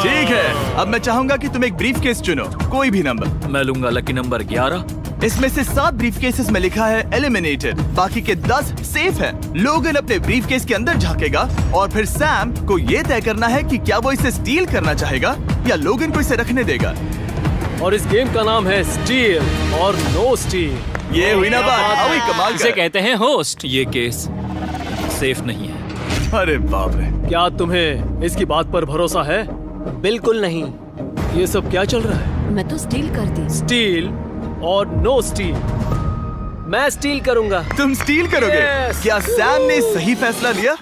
[SPEAKER 1] ठीक है, अब मैं चाहूंगा कि तुम एक ब्रीफ केस चुनो, कोई भी नंबर।
[SPEAKER 6] मैं लूंगा लकी नंबर 11।
[SPEAKER 1] इसमें से 7 ब्रीफ केसेस में लिखा है एलिमिनेटेड, बाकी के 10 सेफ है। लोगन अपने ब्रीफ केस के अंदर झांकेगा और फिर सैम को ये तय करना है कि क्या वो इसे स्टील करना चाहेगा या लोगन को इसे रखने देगा।
[SPEAKER 11] और इस गेम का नाम है स्टील और नो स्टील।
[SPEAKER 1] ये हुई ना बात, हाउ ही कमाल
[SPEAKER 5] इसे
[SPEAKER 1] का।
[SPEAKER 5] कहते हैं होस्ट।
[SPEAKER 6] ये केस सेफ नहीं है।
[SPEAKER 1] अरे बाप रे।
[SPEAKER 11] क्या तुम्हें इसकी बात पर भरोसा है? बिल्कुल नहीं। ये सब क्या चल रहा है?
[SPEAKER 8] मैं तो स्टील कर दी।
[SPEAKER 11] स्टील और नो स्टील। मैं स्टील करूंगा।
[SPEAKER 1] तुम स्टील करोगे?
[SPEAKER 11] Yes!
[SPEAKER 1] क्या सैम ने सही फैसला लिया?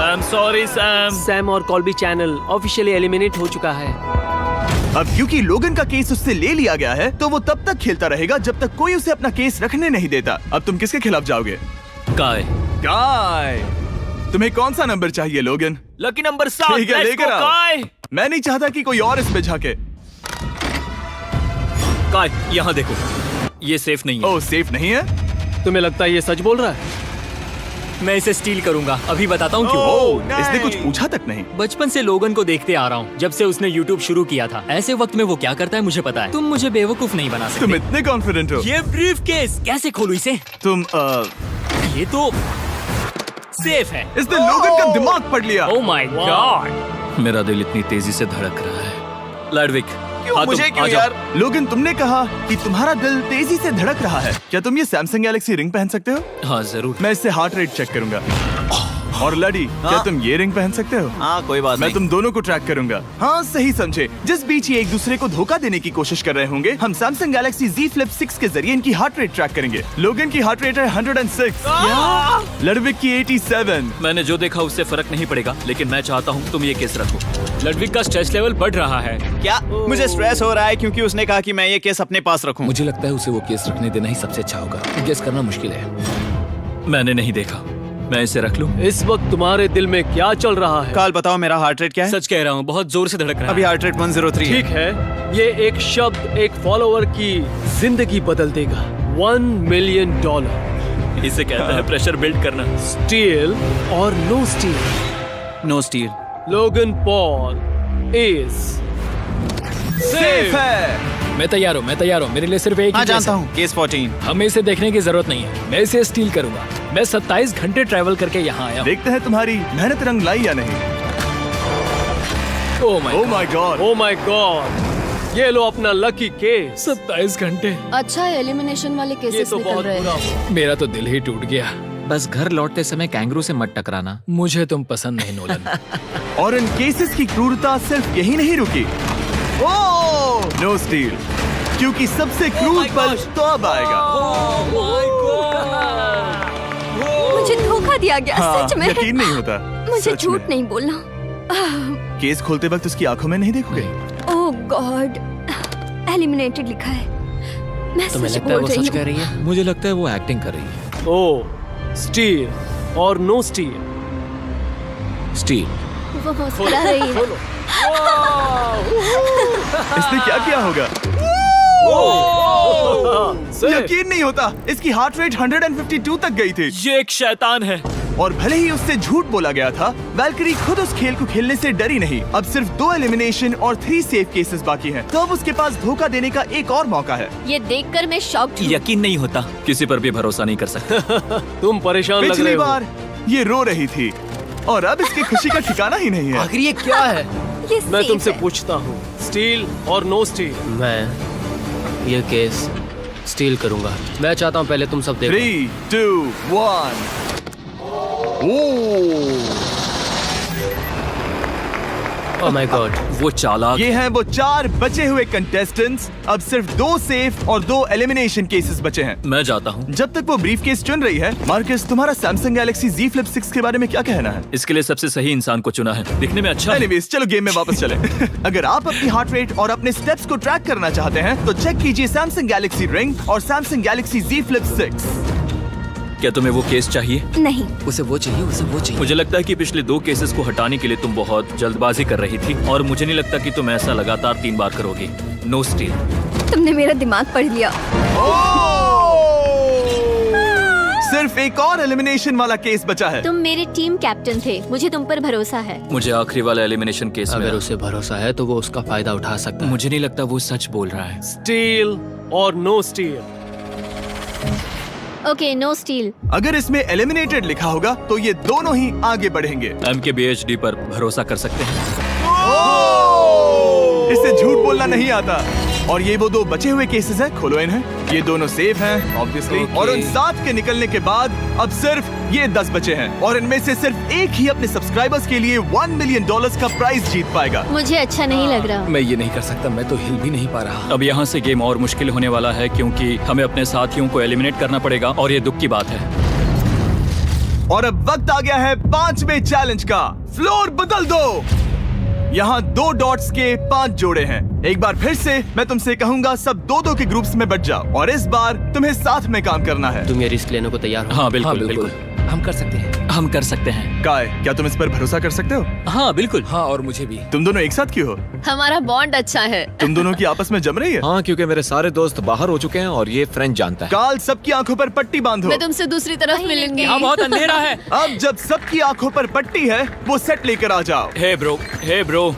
[SPEAKER 6] I am sorry Sam.
[SPEAKER 11] Sam और कॉल्बी चैनल ऑफिशियली एलिमिनेट हो चुका है।
[SPEAKER 1] अब क्योंकि लोगन का केस उससे ले लिया गया है, तो वो तब तक खेलता रहेगा जब तक कोई उसे अपना केस रखने नहीं देता। अब तुम किसके खिलाफ जाओगे?
[SPEAKER 6] काय।
[SPEAKER 1] काय। तुम्हें कौन सा नंबर चाहिए लोगन?
[SPEAKER 6] Lucky number 7।
[SPEAKER 1] ठीक है, लेकर आओ। मैं नहीं चाहता कि कोई और इसमें झांके।
[SPEAKER 6] काय, यहाँ देखो, ये सेफ नहीं है।
[SPEAKER 1] ओह, सेफ नहीं है?
[SPEAKER 11] तुम्हें लगता है ये सच बोल रहा है?
[SPEAKER 5] मैं इसे स्टील करूंगा, अभी बताता हूँ क्यों।
[SPEAKER 1] ओह, इसने कुछ पूछा तक नहीं।
[SPEAKER 5] बचपन से लोगन को देखते आ रहा हूँ, जब से उसने YouTube शुरू किया था। ऐसे वक्त में वो क्या करता है मुझे पता है। तुम मुझे बेवकूफ नहीं बना
[SPEAKER 1] तुम
[SPEAKER 5] सकते।
[SPEAKER 1] इतने कॉन्फिडेंट हो?
[SPEAKER 5] ये ब्रीफ केस कैसे खोलूं इसे?
[SPEAKER 1] तुम
[SPEAKER 5] ये तो सेफ है।
[SPEAKER 1] इसने लोगन का दिमाग पढ़ लिया।
[SPEAKER 5] Oh my God.
[SPEAKER 6] मेरा दिल इतनी तेजी से धड़क रहा है। लैडविक, हाँ,
[SPEAKER 1] मुझे
[SPEAKER 6] तुम
[SPEAKER 1] क्यों
[SPEAKER 6] आ जाओ।
[SPEAKER 1] यार? लोगन, तुमने कहा कि तुम्हारा दिल तेजी से धड़क रहा है। क्या तुम ये सैमसंग गैलेक्सी रिंग पहन सकते हो?
[SPEAKER 6] हाँ जरूर।
[SPEAKER 1] मैं इससे हार्ट रेट चेक करूंगा। और लड़ी, क्या तुम ये रिंग पहन सकते हो?
[SPEAKER 2] हाँ, कोई बात
[SPEAKER 1] मैं
[SPEAKER 2] नहीं।
[SPEAKER 1] तुम दोनों को ट्रैक करूंगा। हाँ, सही समझे। जिस बीच ये एक दूसरे को धोखा देने की कोशिश कर रहे होंगे, हम सैमसंग गैलेक्सी Z Flip 6 के जरिए इनकी हार्ट रेट ट्रैक करेंगे। लोगन की हार्ट रेट है 106, लड़विक की 87।
[SPEAKER 6] मैंने जो देखा उससे फर्क नहीं पड़ेगा, लेकिन मैं चाहता हूँ तुम ये केस रखो।
[SPEAKER 5] लडविक का स्ट्रेस लेवल बढ़ रहा है।
[SPEAKER 2] क्या मुझे स्ट्रेस हो रहा है क्योंकि उसने कहा कि मैं ये केस अपने पास रखूं?
[SPEAKER 10] मुझे लगता है उसे वो केस रखने देना ही सबसे अच्छा होगा। गेस करना मुश्किल है।
[SPEAKER 6] मैंने नहीं देखा, मैं इसे रख लूं?
[SPEAKER 11] इस वक्त तुम्हारे दिल में क्या चल रहा है?
[SPEAKER 2] काल, बताओ मेरा हार्ट रेट क्या है?
[SPEAKER 5] सच कह रहा हूँ, बहुत जोर से धड़क रहा है।
[SPEAKER 2] अभी हार्ट रेट 103
[SPEAKER 11] ठीक है, ये एक शब्द एक फॉलोअर की जिंदगी बदल देगा। $1 मिलियन।
[SPEAKER 6] इसे कहते हैं प्रेशर बिल्ड करना।
[SPEAKER 11] स्टील और no steal?
[SPEAKER 2] No steal.
[SPEAKER 11] Logan Paul is
[SPEAKER 1] safe है।
[SPEAKER 9] मैं तैयार हूँ, मेरे लिए सिर्फ एक
[SPEAKER 2] हाँ,
[SPEAKER 9] ही केस
[SPEAKER 2] जानता
[SPEAKER 9] है।
[SPEAKER 2] हूँ, केस 14।
[SPEAKER 9] हमें इसे देखने की जरूरत नहीं है, मैं इसे स्टील करूंगा। मैं 27 घंटे ट्रैवल करके यहाँ आया हूँ।
[SPEAKER 1] देखते हैं तुम्हारी मेहनत रंग लाई या नहीं।
[SPEAKER 9] Oh
[SPEAKER 1] my God.
[SPEAKER 11] Oh my God, ये लो अपना लकी केस।
[SPEAKER 9] 27 घंटे।
[SPEAKER 8] अच्छा एलिमिनेशन वाले
[SPEAKER 11] ये
[SPEAKER 8] केसेस
[SPEAKER 11] तो
[SPEAKER 8] निकल
[SPEAKER 11] बहुत
[SPEAKER 8] रहे
[SPEAKER 11] बुरा
[SPEAKER 8] हैं।
[SPEAKER 11] हुआ।
[SPEAKER 9] मेरा तो दिल ही टूट गया।
[SPEAKER 5] बस घर लौटते समय कैंगरू से मत टकराना।
[SPEAKER 9] मुझे तुम पसंद नहीं नोलन।
[SPEAKER 1] और इन केसेस की क्रूरता सिर्फ यही नहीं रुकी। ओह, नो स्टील, क्योंकि सबसे क्रूर पल तो अब आएगा।
[SPEAKER 7] मुझे धोखा दिया गया,
[SPEAKER 1] हाँ,
[SPEAKER 7] सच में।
[SPEAKER 1] यकीन नहीं होता।
[SPEAKER 7] मुझे
[SPEAKER 1] सच
[SPEAKER 7] झूठ
[SPEAKER 1] में।
[SPEAKER 7] नहीं बोलना।
[SPEAKER 1] केस खोलते वक्त उसकी आंखों में नहीं देखोगे?
[SPEAKER 7] ओह गॉड, एलिमिनेटेड लिखा है। मैं
[SPEAKER 5] तुम्हें
[SPEAKER 7] सच
[SPEAKER 5] लगता है
[SPEAKER 7] बोल
[SPEAKER 5] वो
[SPEAKER 7] रही
[SPEAKER 5] सच कह
[SPEAKER 7] हूँ।
[SPEAKER 5] रही है? मुझे लगता है वो एक्टिंग कर रही है।
[SPEAKER 11] ओ, स्टील और नो स्टील?
[SPEAKER 10] स्टील।
[SPEAKER 7] वो मुस्कुरा रही है।
[SPEAKER 1] इसने क्या किया होगा? यकीन नहीं होता, इसकी हार्ट रेट 152 तक गई थी।
[SPEAKER 6] ये एक शैतान है।
[SPEAKER 1] और भले ही उससे झूठ बोला गया था, वैल्करी खुद उस खेल को खेलने से डरी नहीं। अब सिर्फ 2 एलिमिनेशन और 3 सेफ केसेस बाकी हैं। तो अब उसके पास धोखा देने का एक और मौका है।
[SPEAKER 7] ये देखकर मैं शॉक्ड हूँ।
[SPEAKER 6] यकीन नहीं होता, किसी पर भी भरोसा नहीं कर सकता।
[SPEAKER 11] तुम परेशान लग
[SPEAKER 1] पिछली
[SPEAKER 11] रहे हो।
[SPEAKER 1] बार ये रो रही थी और अब इसकी खुशी का ठिकाना ही नहीं है।
[SPEAKER 11] आखिर ये क्या है?
[SPEAKER 7] ये
[SPEAKER 11] मैं
[SPEAKER 7] safe
[SPEAKER 11] तुमसे
[SPEAKER 7] है।
[SPEAKER 11] पूछता हूँ, स्टील और नो स्टील?
[SPEAKER 3] मैं ये केस स्टील करूंगा। मैं चाहता हूँ पहले तुम सब देखो।
[SPEAKER 1] 3, 2, 1।
[SPEAKER 3] Oh my God.
[SPEAKER 6] वो चालाक।
[SPEAKER 1] ये हैं वो 4 बचे हुए कंटेस्टेंट्स। अब सिर्फ 2 सेफ और 2 एलिमिनेशन केसेस बचे हैं।
[SPEAKER 6] मैं जाता हूँ।
[SPEAKER 1] जब तक वो ब्रीफ केस चुन रही है, मार्कस, तुम्हारा सैमसंग गैलेक्सी Z Flip 6 के बारे में क्या कहना है?
[SPEAKER 6] इसके लिए सबसे सही इंसान को चुना है। दिखने में अच्छा है।
[SPEAKER 1] एनीवेज, चलो गेम में वापस चलें। अगर आप अपनी हार्ट रेट और अपने स्टेप्स को ट्रैक करना चाहते हैं, तो चेक कीजिए सैमसंग गैलेक्सी रिंग और सैमसंग गैलेक्सी Z Flip 6।
[SPEAKER 6] क्या तुम्हें वो केस चाहिए?
[SPEAKER 7] नहीं,
[SPEAKER 3] उसे वो चाहिए, उसे वो चाहिए।
[SPEAKER 6] मुझे लगता है कि पिछले 2 केसेस को हटाने के लिए तुम बहुत जल्दबाजी कर रही थी, और मुझे नहीं लगता कि तुम ऐसा लगातार 3 बार करोगी। No steal.
[SPEAKER 7] तुमने मेरा दिमाग पढ़ लिया।
[SPEAKER 1] सिर्फ एक और एलिमिनेशन वाला केस बचा है।
[SPEAKER 7] तुम मेरे टीम कैप्टन थे, मुझे तुम पर भरोसा है।
[SPEAKER 6] मुझे आखिरी वाला एलिमिनेशन केस में
[SPEAKER 3] अगर उसे भरोसा है तो वो उसका फायदा उठा सकता है।
[SPEAKER 6] मुझे नहीं लगता वो सच बोल रहा है।
[SPEAKER 11] स्टील और no steal?
[SPEAKER 7] Okay, no steal.
[SPEAKER 1] अगर इसमें एलिमिनेटेड लिखा होगा, तो ये दोनों ही आगे बढ़ेंगे।
[SPEAKER 6] MKBHD पर भरोसा कर सकते हैं।
[SPEAKER 1] इससे झूठ बोलना नहीं आता। और ये वो 2 बचे हुए केसेस हैं, खोलो इन्हें। ये दोनों सेफ हैं ऑब्वियसली। और उन 7 के निकलने के बाद अब सिर्फ ये 10 बचे हैं, और इनमें से सिर्फ एक ही अपने सब्सक्राइबर्स के लिए $1 मिलियन का प्राइज जीत पाएगा।
[SPEAKER 7] मुझे अच्छा नहीं लग रहा।
[SPEAKER 10] मैं ये नहीं कर सकता, मैं तो हिल भी नहीं पा रहा।
[SPEAKER 6] अब यहाँ से गेम और मुश्किल होने वाला है, क्योंकि हमें अपने साथियों को एलिमिनेट करना पड़ेगा, और ये दुख की बात है।
[SPEAKER 1] और अब वक्त आ गया है 5वें चैलेंज का। फ्लोर बदल दो। यहाँ 2 डॉट्स के 5 जोड़े हैं। एक बार फिर से मैं तुमसे कहूंगा, सब 2-2 के ग्रुप्स में बट जाओ और इस बार तुम्हें साथ में काम करना है।
[SPEAKER 11] तुम ये रिस्क लेने को तैयार हो?
[SPEAKER 6] हाँ बिल्कुल बिल्कुल
[SPEAKER 10] हम कर सकते हैं।
[SPEAKER 6] हम कर सकते हैं।
[SPEAKER 1] काय, क्या तुम इस पर भरोसा कर सकते हो?
[SPEAKER 5] हाँ बिल्कुल।
[SPEAKER 10] हाँ और मुझे भी।
[SPEAKER 1] तुम दोनों एक साथ क्यों हो?
[SPEAKER 8] हमारा बॉन्ड अच्छा है।
[SPEAKER 1] तुम दोनों की आपस में जम रही है?
[SPEAKER 12] हाँ, क्योंकि मेरे सारे दोस्त बाहर हो चुके हैं और ये फ्रेंड जानता है।
[SPEAKER 1] काल, सबकी आंखों पर पट्टी बांधो।
[SPEAKER 8] मैं तुमसे दूसरी तरफ मिलूंगी।
[SPEAKER 5] यहाँ बहुत अंधेरा है।
[SPEAKER 1] अब जब सबकी आंखों पर पट्टी है, वो सेट लेकर आ जाओ।
[SPEAKER 6] हे ब्रो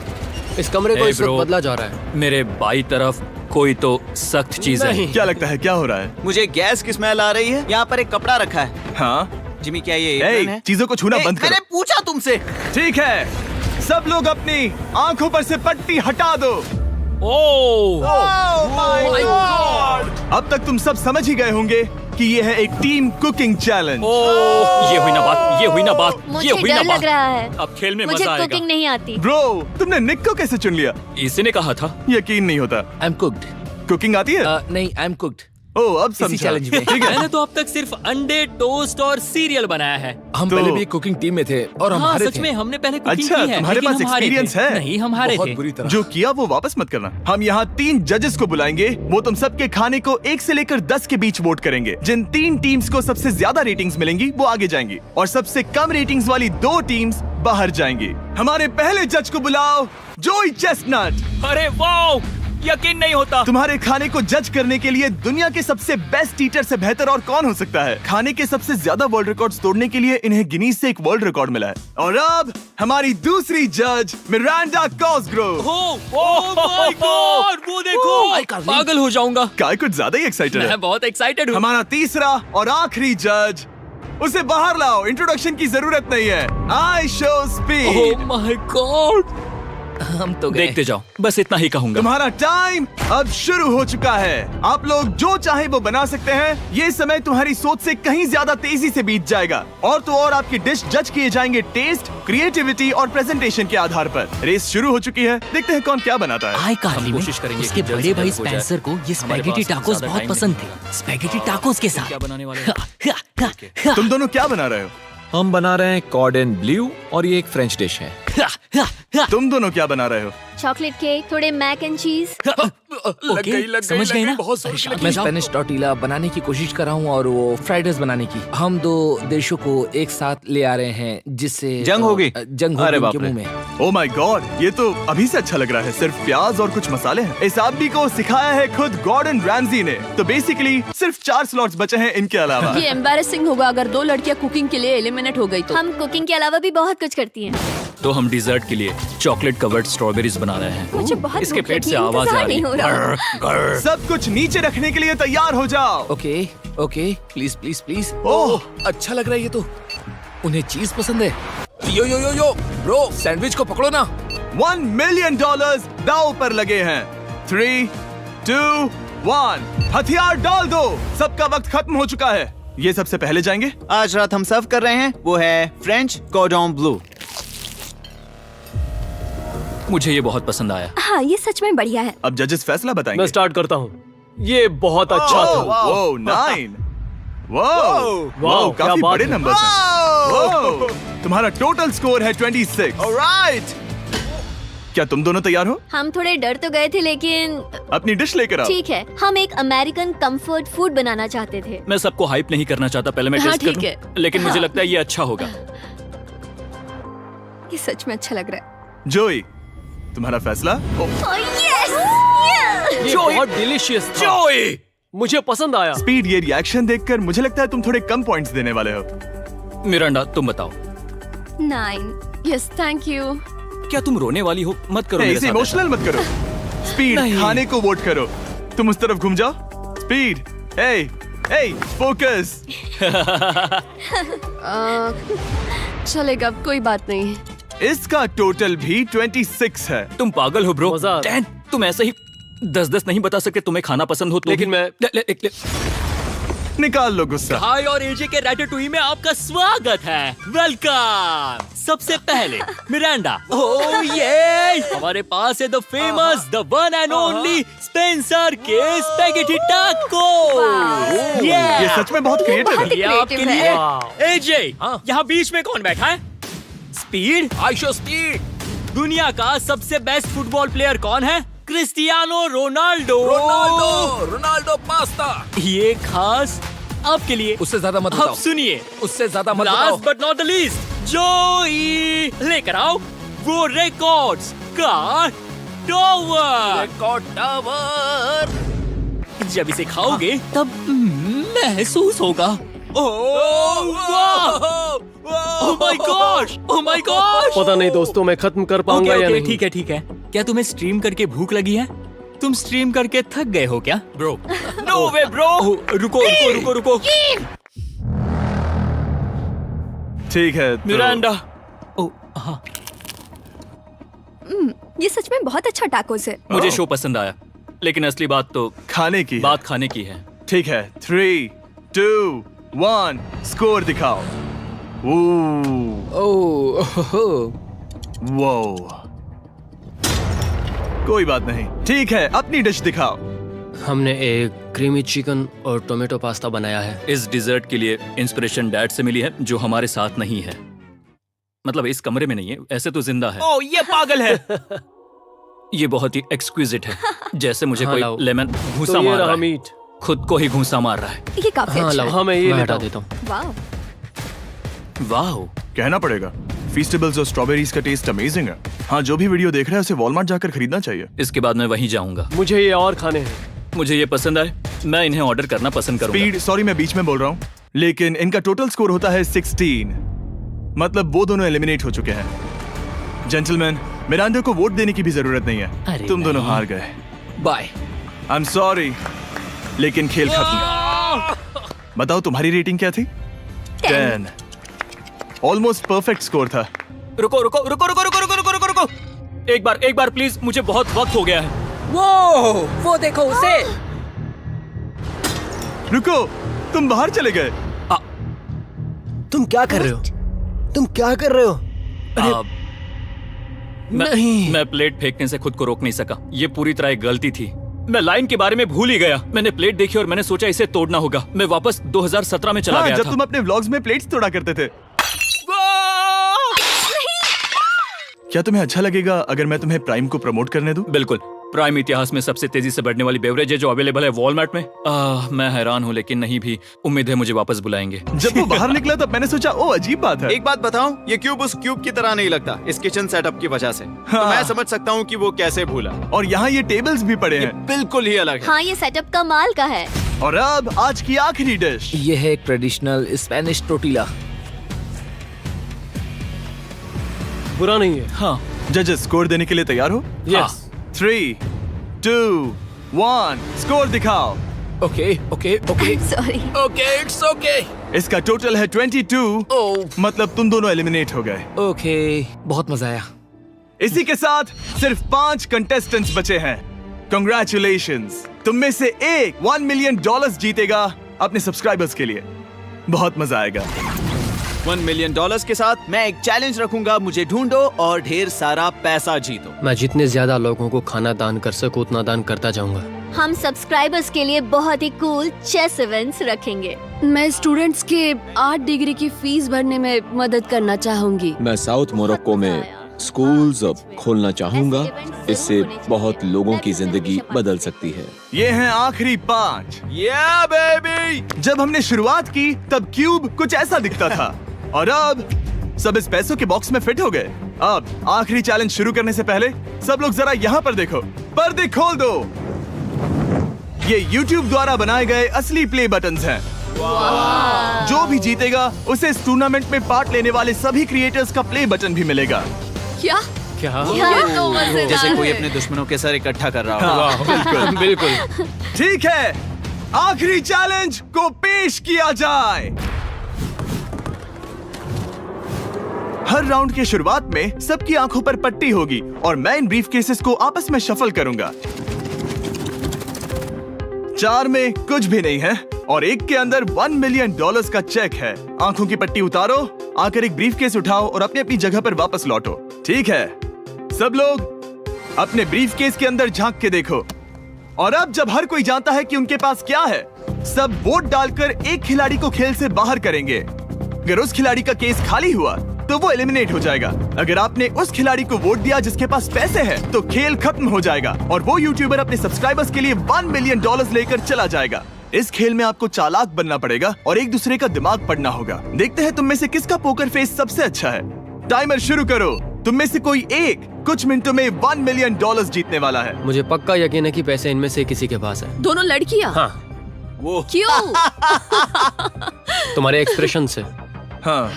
[SPEAKER 11] इस कमरे को
[SPEAKER 6] Hey,
[SPEAKER 11] इस वक्त
[SPEAKER 6] bro.
[SPEAKER 11] बदला जा रहा है।
[SPEAKER 6] मेरे बाई तरफ कोई तो सख्त चीज है।
[SPEAKER 1] क्या लगता है क्या हो रहा है?
[SPEAKER 2] मुझे गैस की स्मेल आ रही है। यहाँ पर एक कपड़ा रखा है।
[SPEAKER 1] हाँ
[SPEAKER 2] जिमी, क्या ये एप्रन है?
[SPEAKER 1] चीजों को छूना बंद
[SPEAKER 2] मैंने
[SPEAKER 1] करो।
[SPEAKER 2] पूछा तुमसे।
[SPEAKER 1] ठीक है, सब लोग अपनी आंखों पर से पट्टी हटा दो। अब तक तुम सब समझ ही गए होंगे कि ये है एक टीम कुकिंग चैलेंज।
[SPEAKER 6] ये हुई ना बात।
[SPEAKER 7] मुझे डर लग रहा है।
[SPEAKER 6] अब खेल में
[SPEAKER 7] मुझे
[SPEAKER 6] मजा आएगा।
[SPEAKER 7] कुकिंग नहीं आती।
[SPEAKER 1] ब्रो, तुमने निक को कैसे चुन लिया?
[SPEAKER 6] इसी ने कहा था।
[SPEAKER 1] यकीन नहीं होता।
[SPEAKER 10] I am cooked.
[SPEAKER 1] कुकिंग आती है?
[SPEAKER 10] नहीं, आई एम कुक्ड।
[SPEAKER 1] ओह, अब समझा।
[SPEAKER 10] चैलेंज में।
[SPEAKER 1] ठीक है।
[SPEAKER 5] मैंने तो अब तक सिर्फ अंडे, टोस्ट और सीरियल बनाया है।
[SPEAKER 10] हम
[SPEAKER 1] तो-
[SPEAKER 10] पहले भी एक कुकिंग टीम में थे और हम
[SPEAKER 5] हाँ
[SPEAKER 10] हारे
[SPEAKER 5] सच
[SPEAKER 10] थे।
[SPEAKER 5] में हमने पहले कुकिंग
[SPEAKER 1] अच्छा,
[SPEAKER 5] की है।
[SPEAKER 1] तुम्हारे
[SPEAKER 5] लेकिन
[SPEAKER 1] पास
[SPEAKER 5] हम हारे
[SPEAKER 1] experience
[SPEAKER 5] थे।
[SPEAKER 1] है?
[SPEAKER 5] नहीं, हम हारे
[SPEAKER 10] बहुत
[SPEAKER 5] थे।
[SPEAKER 10] बुरी तरह।
[SPEAKER 1] जो किया वो वापस मत करना। हम यहाँ 3 जजेस को बुलाएंगे। वो तुम सबके खाने को 1 से लेकर 10 के बीच वोट करेंगे। जिन 3 टीम्स को सबसे ज्यादा रेटिंग्स मिलेंगी वो आगे जाएंगी और सबसे कम रेटिंग्स वाली 2 टीम्स बाहर जाएंगी। हमारे पहले जज को बुलाओ, जोई चेस्टनट।
[SPEAKER 6] अरे वाओ, यकीन नहीं होता।
[SPEAKER 1] तुम्हारे खाने को जज करने के लिए दुनिया के सबसे बेस्ट ईटर से बेहतर और कौन हो सकता है? खाने के सबसे ज्यादा वर्ल्ड रिकॉर्ड्स तोड़ने के लिए इन्हें गिनीज से एक वर्ल्ड रिकॉर्ड मिला है। और अब हमारी दूसरी जज मिरांडा कॉसग्रोव।
[SPEAKER 5] ओह माय गॉड, वो देखो।
[SPEAKER 6] पागल हो जाऊंगा।
[SPEAKER 1] काय कुछ ज्यादा ही एक्साइटेड है।
[SPEAKER 5] मैं बहुत एक्साइटेड हूँ।
[SPEAKER 1] हमारा तीसरा और आखिरी जज, उसे बाहर लाओ। इंट्रोडक्शन की जरूरत नहीं है। I show speed.
[SPEAKER 5] Oh my God.
[SPEAKER 10] हम तो गए।
[SPEAKER 6] देखते जाओ, बस इतना ही कहूंगा।
[SPEAKER 1] तुम्हारा टाइम अब शुरू हो चुका है। आप लोग जो चाहे वो बना सकते हैं। ये समय तुम्हारी सोच से कहीं ज्यादा तेजी से बीत जाएगा। और तो और आपकी डिश जज किए जाएंगे टेस्ट, क्रिएटिविटी और प्रेजेंटेशन के आधार पर। रेस शुरू हो चुकी है। देखते हैं कौन क्या बनाता है।
[SPEAKER 5] हाय कार्ली,
[SPEAKER 6] हम कोशिश करेंगे
[SPEAKER 5] उसके
[SPEAKER 6] कि जल्द
[SPEAKER 5] बड़े
[SPEAKER 6] से
[SPEAKER 5] भाई
[SPEAKER 6] जल्द हो जाए।
[SPEAKER 5] स्पेंसर को ये
[SPEAKER 6] हमारे
[SPEAKER 5] स्पैगेटी
[SPEAKER 6] पास
[SPEAKER 5] टाकोस
[SPEAKER 6] ज्यादा
[SPEAKER 5] बहुत
[SPEAKER 6] टाइम
[SPEAKER 5] पसंद
[SPEAKER 6] नहीं
[SPEAKER 5] थे। स्पैगेटी टाकोस के साथ
[SPEAKER 6] क्या बनाने वाले हैं?
[SPEAKER 1] तुम दोनों क्या बना रहे हो?
[SPEAKER 12] हम बना रहे हैं कॉर्डन ब्लू और ये एक फ्रेंच डिश है।
[SPEAKER 1] तुम दोनों क्या बना रहे हो?
[SPEAKER 7] चॉकलेट केक, थोड़े मैक एंड चीज।
[SPEAKER 10] लग गई
[SPEAKER 5] समझ गए ना?
[SPEAKER 10] बहुत
[SPEAKER 5] अरे शांत
[SPEAKER 10] मैं
[SPEAKER 5] हो जाओ।
[SPEAKER 10] स्पेनिश टॉर्टिला बनाने की कोशिश कर रहा हूँ और वो फ्राइड राइस बनाने की। हम 2 देशों को एक साथ ले आ रहे हैं जिससे
[SPEAKER 2] जंग होगी?
[SPEAKER 10] जंग
[SPEAKER 2] अरे
[SPEAKER 10] होगी
[SPEAKER 2] बाप
[SPEAKER 10] उनके
[SPEAKER 2] रे।
[SPEAKER 10] मुंह में।
[SPEAKER 1] ओ माय गॉड, ये तो अभी से अच्छा लग रहा है। सिर्फ प्याज और कुछ मसाले हैं। इस आदमी को सिखाया है खुद गॉर्डन रैमजी ने। तो बेसिकली सिर्फ 4 स्लॉट्स बचे हैं इनके अलावा।
[SPEAKER 8] ये एम्बैरेसिंग होगा अगर 2 लड़कियां कुकिंग के लिए एलिमिनेट हो गई तो।
[SPEAKER 7] हम कुकिंग के अलावा भी बहुत कुछ करती हैं।
[SPEAKER 6] तो हम डिजर्ट के लिए चॉकलेट कवर्ड स्ट्रॉबेरीज बना रहे हैं।
[SPEAKER 7] मुझे बहुत
[SPEAKER 6] इसके
[SPEAKER 7] भूख
[SPEAKER 6] पेट
[SPEAKER 7] लगी
[SPEAKER 6] से
[SPEAKER 7] है,
[SPEAKER 6] आवाज आ
[SPEAKER 7] इंतजार
[SPEAKER 6] रही
[SPEAKER 7] नहीं हो रहा।
[SPEAKER 6] है।
[SPEAKER 1] सब कुछ नीचे रखने के लिए तैयार हो जाओ।
[SPEAKER 10] Okay okay, please please please.
[SPEAKER 1] Oh,
[SPEAKER 10] अच्छा लग रहा है ये तो। उन्हें चीज पसंद है। यो यो यो यो ब्रो, सैंडविच को पकड़ो ना।
[SPEAKER 1] $1 मिलियन दांव पर लगे हैं। 3, 2, 1, हथियार डाल दो। सबका वक्त खत्म हो चुका है। ये सबसे पहले जाएंगे।
[SPEAKER 2] आज रात हम सर्व कर रहे हैं वो है फ्रेंच कॉर्डन ब्लू।
[SPEAKER 6] मुझे ये बहुत पसंद आया।
[SPEAKER 7] हाँ, ये सच में बढ़िया है।
[SPEAKER 1] अब जजेस फैसला बताएंगे।
[SPEAKER 11] मैं स्टार्ट करता हूँ। ये बहुत अच्छा था।
[SPEAKER 1] ओह, 9। वाओ,
[SPEAKER 11] वाओ, क्या
[SPEAKER 1] काफी
[SPEAKER 11] बात
[SPEAKER 1] बड़े
[SPEAKER 11] है।
[SPEAKER 1] नंबर्स हैं। वाओ, तुम्हारा टोटल स्कोर है 26। ऑलराइट, क्या तुम दोनों तैयार हो?
[SPEAKER 7] हम थोड़े डर तो गए थे लेकिन
[SPEAKER 1] अपनी डिश लेकर आओ।
[SPEAKER 7] ठीक है। हम एक अमेरिकन कंफर्ट फूड बनाना चाहते थे।
[SPEAKER 6] मैं सबको हाइप नहीं करना चाहता। पहले मैं
[SPEAKER 8] हाँ,
[SPEAKER 6] टेस्ट
[SPEAKER 8] ठीक
[SPEAKER 6] करूं।
[SPEAKER 8] है।
[SPEAKER 6] लेकिन मुझे लगता है ये अच्छा होगा।
[SPEAKER 8] ये सच में अच्छा लग रहा है।
[SPEAKER 1] जोई, तुम्हारा फैसला?
[SPEAKER 11] ये बहुत डिलीशियस था। मुझे पसंद आया।
[SPEAKER 1] स्पीड, ये रिएक्शन देखकर मुझे लगता है तुम थोड़े कम पॉइंट्स देने वाले हो।
[SPEAKER 6] मिरांडा, तुम बताओ।
[SPEAKER 8] 9। Yes, thank you.
[SPEAKER 6] क्या तुम रोने वाली हो? मत करो मेरे
[SPEAKER 1] इसे
[SPEAKER 6] साथ
[SPEAKER 1] इमोशनल मत करो। स्पीड,
[SPEAKER 6] नहीं।
[SPEAKER 1] खाने को वोट करो। तुम उस तरफ घूम जाओ। Speed, focus.
[SPEAKER 8] चलेगा, कोई बात नहीं।
[SPEAKER 1] इसका टोटल भी 26 है।
[SPEAKER 6] तुम पागल हो ब्रो।
[SPEAKER 11] मजा आ रहा है।
[SPEAKER 6] 10, तुम ऐसे ही 10 नहीं बता सकते। तुम्हें खाना पसंद हो तो
[SPEAKER 11] लेकिन
[SPEAKER 6] भी-
[SPEAKER 11] मैं-
[SPEAKER 6] ले।
[SPEAKER 1] निकाल लो गुस्सा।
[SPEAKER 5] हाय और एजे के रैटेटुई में आपका स्वागत है। वेलकम। सबसे पहले मिरांडा। ओह ये हमारे पास है the famous, the one and only Spencer के स्पैगेटी टाको।
[SPEAKER 1] ये सच में बहुत क्रिएटिव है।
[SPEAKER 5] ये आपके
[SPEAKER 8] creative
[SPEAKER 5] लिए।
[SPEAKER 11] है।
[SPEAKER 5] एजे, यहाँ बीच में कौन बैठा है? स्पीड।
[SPEAKER 10] I show speed.
[SPEAKER 5] दुनिया का सबसे बेस्ट फुटबॉल प्लेयर कौन है? Cristiano Ronaldo.
[SPEAKER 10] Ronaldo pasta.
[SPEAKER 5] ये खास आपके लिए।
[SPEAKER 10] उससे ज्यादा मत
[SPEAKER 5] अब
[SPEAKER 10] बताओ।
[SPEAKER 5] सुनिए,
[SPEAKER 10] उससे ज्यादा मत बताओ।
[SPEAKER 5] Last but not the least, जोई लेकर आओ वो रिकॉर्ड्स का टॉवर। जब इसे खाओगे तब महसूस होगा। Oh my gosh, oh my gosh.
[SPEAKER 11] पता नहीं दोस्तों, मैं खत्म कर पाऊंगा या नहीं।
[SPEAKER 5] ठीक है ठीक है। क्या तुम्हें स्ट्रीम करके भूख लगी है? तुम स्ट्रीम करके थक गए हो क्या ब्रो? No way bro. रुको रुको रुको रुको।
[SPEAKER 1] ठीक है तो...
[SPEAKER 5] मिरांडा। ओह हाँ,
[SPEAKER 8] ये सच में बहुत अच्छा टाकोस है।
[SPEAKER 6] मुझे शो पसंद आया, लेकिन असली बात तो
[SPEAKER 1] खाने की
[SPEAKER 6] बात खाने की है।
[SPEAKER 1] ठीक है, 3, 2, 1 स्कोर दिखाओ। वो कोई बात नहीं। ठीक है, अपनी डिश दिखाओ।
[SPEAKER 11] हमने एक क्रीमी चिकन और टोमेटो पास्ता बनाया है।
[SPEAKER 6] इस डिजर्ट के लिए इंस्पिरेशन डैड से मिली है, जो हमारे साथ नहीं है। मतलब इस कमरे में नहीं है, ऐसे तो जिंदा है।
[SPEAKER 5] ओह ये पागल है।
[SPEAKER 6] ये बहुत ही एक्सक्विजिट है, जैसे मुझे
[SPEAKER 11] हाँ, लाओ।
[SPEAKER 6] कोई लेमन घूसा
[SPEAKER 11] तो ये
[SPEAKER 6] मार रहा
[SPEAKER 11] रहा
[SPEAKER 6] है।
[SPEAKER 11] मीट।
[SPEAKER 6] खुद को ही घूसा मार रहा है।
[SPEAKER 8] ये काफी अच्छा है।
[SPEAKER 11] हाँ मैं ये हटा देता हूँ।
[SPEAKER 8] वाह।
[SPEAKER 6] वाह,
[SPEAKER 1] कहना पड़ेगा, फीस्टेबल्स और स्ट्रॉबेरीज का टेस्ट अमेजिंग है। हाँ, जो भी वीडियो देख रहा है उसे वॉलमार्ट जाकर खरीदना चाहिए।
[SPEAKER 6] इसके बाद मैं वहीं जाऊंगा।
[SPEAKER 11] मुझे ये और खाने हैं।
[SPEAKER 6] मुझे ये पसंद आए, मैं इन्हें ऑर्डर करना पसंद करूंगा।
[SPEAKER 1] स्पीड, सॉरी मैं बीच में बोल रहा हूँ, लेकिन इनका टोटल स्कोर होता है 16। मतलब वो दोनों एलिमिनेट हो चुके हैं। जेंटलमैन, मिरांडा को वोट देने की भी जरूरत नहीं है। तुम दोनों हार गए।
[SPEAKER 10] बाय।
[SPEAKER 1] आई एम सॉरी, लेकिन खेल खत्म। बताओ तुम्हारी रेटिंग क्या थी? 10। ऑलमोस्ट परफेक्ट स्कोर था।
[SPEAKER 5] रुको रुको रुको रुको रुको रुको रुको रुको रुको। एक बार प्लीज, मुझे बहुत वक्त हो गया है।
[SPEAKER 10] वो देखो उसे।
[SPEAKER 1] रुको, तुम बाहर चले गए।
[SPEAKER 11] तुम क्या कर रहे हो? तुम क्या कर रहे हो?
[SPEAKER 6] मैं प्लेट फेंकने से खुद को रोक नहीं सका। ये पूरी तरह एक गलती थी। मैं लाइन के बारे में भूल ही गया। मैंने प्लेट देखी और मैंने सोचा इसे तोड़ना होगा। मैं वापस 2017 में चला गया
[SPEAKER 1] जब
[SPEAKER 6] था।
[SPEAKER 1] तुम अपने व्लॉग्स में प्लेट्स तोड़ा करते थे। क्या तुम्हें अच्छा लगेगा अगर मैं तुम्हें प्राइम को प्रमोट करने दूं?
[SPEAKER 6] बिल्कुल। प्राइम इतिहास में सबसे तेजी से बढ़ने वाली बेवरेज है जो अवेलेबल है वॉलमार्ट में। मैं हैरान हूँ, लेकिन नहीं भी उम्मीद है मुझे वापस बुलाएंगे।
[SPEAKER 1] जब वो बाहर निकला तब मैंने सोचा ओ अजीब बात है।
[SPEAKER 2] एक बात बताऊं, ये क्यूब उस क्यूब की तरह नहीं लगता इस किचन सेटअप की वजह से। तो मैं समझ सकता हूँ कि वो कैसे भूला।
[SPEAKER 1] और यहाँ ये टेबल्स भी पड़े हैं।
[SPEAKER 2] बिल्कुल ही अलग है।
[SPEAKER 7] हाँ, ये सेटअप कमाल का है।
[SPEAKER 1] और अब आज की आखिरी डिश।
[SPEAKER 10] ये है एक ट्रेडिशनल स्पेनिश टोटिला।
[SPEAKER 11] बुरा नहीं है।
[SPEAKER 6] हाँ।
[SPEAKER 1] जजेस, स्कोर देने के लिए तैयार हो?
[SPEAKER 11] यस।
[SPEAKER 1] 3, 2, 1 स्कोर दिखाओ।
[SPEAKER 10] Okay okay okay
[SPEAKER 7] sorry.
[SPEAKER 10] Okay, it's okay.
[SPEAKER 1] इसका टोटल है 22। मतलब तुम दोनों एलिमिनेट हो गए।
[SPEAKER 10] ओके, बहुत मजा आया।
[SPEAKER 1] इसी के साथ सिर्फ 5 कंटेस्टेंट्स बचे हैं। कंग्रेचुलेशंस, तुम में से एक $1 मिलियन जीतेगा अपने सब्सक्राइबर्स के लिए। बहुत मजा आएगा।
[SPEAKER 2] $1 मिलियन के साथ मैं एक चैलेंज रखूंगा, मुझे ढूंढो और ढेर सारा पैसा जीतो।
[SPEAKER 11] मैं जितने ज्यादा लोगों को खाना दान कर सकूं उतना दान करता जाऊंगा।
[SPEAKER 7] हम सब्सक्राइबर्स के लिए बहुत ही कूल चेस इवेंट्स रखेंगे।
[SPEAKER 8] मैं स्टूडेंट्स के 8 डिग्री की फीस भरने में मदद करना चाहूंगी।
[SPEAKER 12] मैं साउथ मोरक्को में स्कूल्स खोलना चाहूंगा। इससे बहुत लोगों की जिंदगी बदल सकती है।
[SPEAKER 1] ये हैं आखिरी 5।
[SPEAKER 2] या बेबी।
[SPEAKER 1] जब हमने शुरुआत की तब क्यूब कुछ ऐसा दिखता था और अब सब इस पैसों के बॉक्स में फिट हो गए। अब आखिरी चैलेंज शुरू करने से पहले सब लोग जरा यहाँ पर देखो। पर्दे खोल दो। ये YouTube द्वारा बनाए गए असली प्ले बटन्स हैं। जो भी जीतेगा उसे इस टूर्नामेंट में पार्ट लेने वाले सभी क्रिएटर्स का प्ले बटन भी मिलेगा।
[SPEAKER 8] क्या? ये तो मजेदार
[SPEAKER 2] जैसे कोई
[SPEAKER 8] है।
[SPEAKER 2] अपने दुश्मनों के सर इकट्ठा कर रहा हो।
[SPEAKER 1] बिल्कुल बिल्कुल। ठीक है, आखिरी चैलेंज को पेश किया जाए। हर राउंड के शुरुआत में सबकी आंखों पर पट्टी होगी और मैं इन ब्रीफ केसेस को आपस में शफल करूंगा। 4 में कुछ भी नहीं है और एक के अंदर $1 मिलियन का चेक है। आंखों की पट्टी उतारो, आकर एक ब्रीफ केस उठाओ और अपनी अपनी जगह पर वापस लौटो। ठीक है, सब लोग अपने ब्रीफ केस के अंदर झांक के देखो। और अब जब हर कोई जानता है कि उनके पास क्या है, सब वोट डालकर एक खिलाड़ी को खेल से बाहर करेंगे। अगर उस खिलाड़ी का केस खाली हुआ तो वो एलिमिनेट हो जाएगा। अगर आपने उस खिलाड़ी को वोट दिया जिसके पास पैसे हैं, तो खेल खत्म हो जाएगा और वो यूट्यूबर अपने सब्सक्राइबर्स के लिए $1 मिलियन लेकर चला जाएगा। इस खेल में आपको चालाक बनना पड़ेगा और एक दूसरे का दिमाग पढ़ना होगा। देखते हैं तुम में से किसका पोकर फेस सबसे अच्छा है। टाइमर शुरू करो। तुम में से कोई एक कुछ मिनटों में $1 मिलियन जीतने वाला है।
[SPEAKER 11] मुझे पक्का यकीन है कि पैसे इनमें से किसी के पास है।
[SPEAKER 8] दोनों लड़कियां?
[SPEAKER 11] हाँ।
[SPEAKER 2] वो
[SPEAKER 8] क्यों?
[SPEAKER 11] तुम्हारे एक्सप्रेशन से।
[SPEAKER 1] हाँ,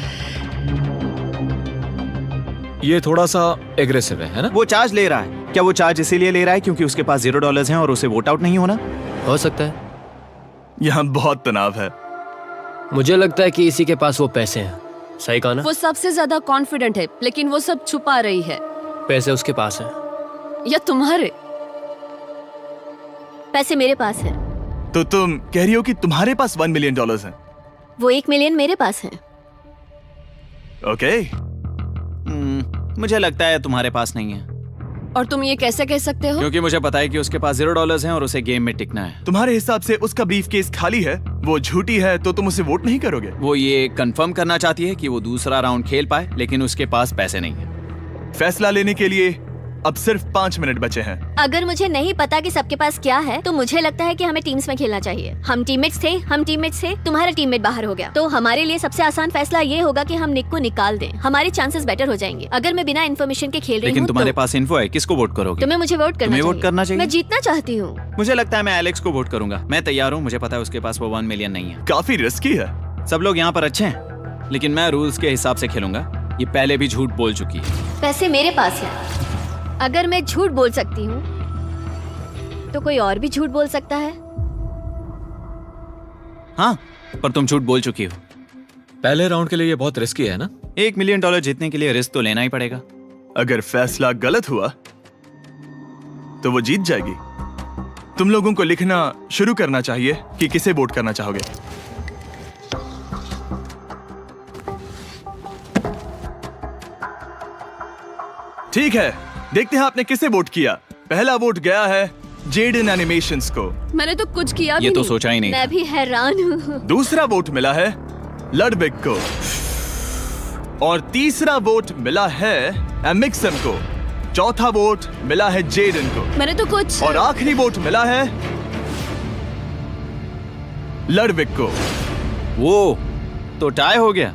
[SPEAKER 12] ये थोड़ा सा एग्रेसिव है ना?
[SPEAKER 2] वो चार्ज ले रहा है। क्या वो चार्ज इसीलिए ले रहा है क्योंकि उसके पास $0 हैं और उसे वोट आउट नहीं होना?
[SPEAKER 11] हो सकता है।
[SPEAKER 1] यहाँ बहुत तनाव है।
[SPEAKER 11] मुझे लगता है कि इसी के पास वो पैसे हैं। सही कहा ना?
[SPEAKER 8] वो सबसे ज्यादा कॉन्फिडेंट है, लेकिन वो सब छुपा रही है।
[SPEAKER 11] पैसे उसके पास हैं।
[SPEAKER 8] या तुम्हारे?
[SPEAKER 7] पैसे मेरे पास है।
[SPEAKER 1] तो तुम कह रही हो कि तुम्हारे पास $1 मिलियन है?
[SPEAKER 7] वो 1 मिलियन मेरे पास है।
[SPEAKER 1] ओके।
[SPEAKER 2] मुझे लगता है तुम्हारे पास नहीं है,
[SPEAKER 8] और तुम ये कैसे कह सकते हो?
[SPEAKER 2] क्योंकि मुझे पता है कि उसके पास $0 हैं और उसे गेम में टिकना है।
[SPEAKER 1] तुम्हारे हिसाब से उसका ब्रीफ केस खाली है, वो झूठी है, तो तुम उसे वोट नहीं करोगे?
[SPEAKER 2] वो ये कंफर्म करना चाहती है कि वो दूसरा राउंड खेल पाए, लेकिन उसके पास पैसे नहीं है।
[SPEAKER 1] फैसला लेने के लिए अब सिर्फ 5 मिनट बचे हैं।
[SPEAKER 7] अगर मुझे नहीं पता कि सबके पास क्या है, तो मुझे लगता है कि हमें टीम्स में खेलना चाहिए। हम टीममेट्स थे, तुम्हारा टीममेट बाहर हो गया, तो हमारे लिए सबसे आसान फैसला ये होगा कि हम निक को निकाल दें। हमारे चांसेस बेटर हो जाएंगे। अगर मैं बिना इन्फॉर्मेशन के खेल रही
[SPEAKER 2] लेकिन
[SPEAKER 7] हूँ,
[SPEAKER 2] तुम्हारे
[SPEAKER 7] तो
[SPEAKER 2] पास इन्फो है, किसको वोट करोगे?
[SPEAKER 7] तुम्हें मुझे वोट
[SPEAKER 2] तुम्हें वोट करना चाहिए।
[SPEAKER 7] मैं जीतना चाहती हूँ।
[SPEAKER 2] मुझे लगता है मैं एलेक्स को वोट करूंगा। मैं तैयार हूँ। मुझे पता है उसके पास वो 1 मिलियन नहीं है।
[SPEAKER 1] काफी रिस्की है।
[SPEAKER 2] सब लोग यहाँ पर अच्छे हैं, लेकिन मैं रूल्स के हिसाब से खेलूंगा। ये पहले भी झूठ बोल चुकी है।
[SPEAKER 7] पैसे मेरे पास है। अगर मैं झूठ बोल सकती हूँ, तो कोई और भी झूठ बोल सकता है।
[SPEAKER 2] हाँ, पर तुम झूठ बोल चुकी हो।
[SPEAKER 12] पहले राउंड के लिए ये बहुत रिस्की है ना?
[SPEAKER 2] $1 मिलियन जीतने के लिए रिस्क तो लेना ही पड़ेगा।
[SPEAKER 1] अगर फैसला गलत हुआ तो वो जीत जाएगी। तुम लोगों को लिखना शुरू करना चाहिए कि किसे वोट करना चाहोगे। ठीक है, देखते हैं आपने किसे वोट किया। पहला वोट गया है जेडन एनिमेशंस को।
[SPEAKER 8] मैंने तो कुछ किया भी
[SPEAKER 2] ये तो
[SPEAKER 8] नहीं।
[SPEAKER 2] सोचा ही नहीं।
[SPEAKER 7] मैं भी हैरान हूँ।
[SPEAKER 1] दूसरा वोट मिला है लडबिग को और तीसरा वोट मिला है एमिक्सन को। चौथा वोट मिला है जेडन को
[SPEAKER 8] मैंने तो कुछ।
[SPEAKER 1] और आखिरी वोट मिला है लडबिग को।
[SPEAKER 2] वो तो टाई हो गया।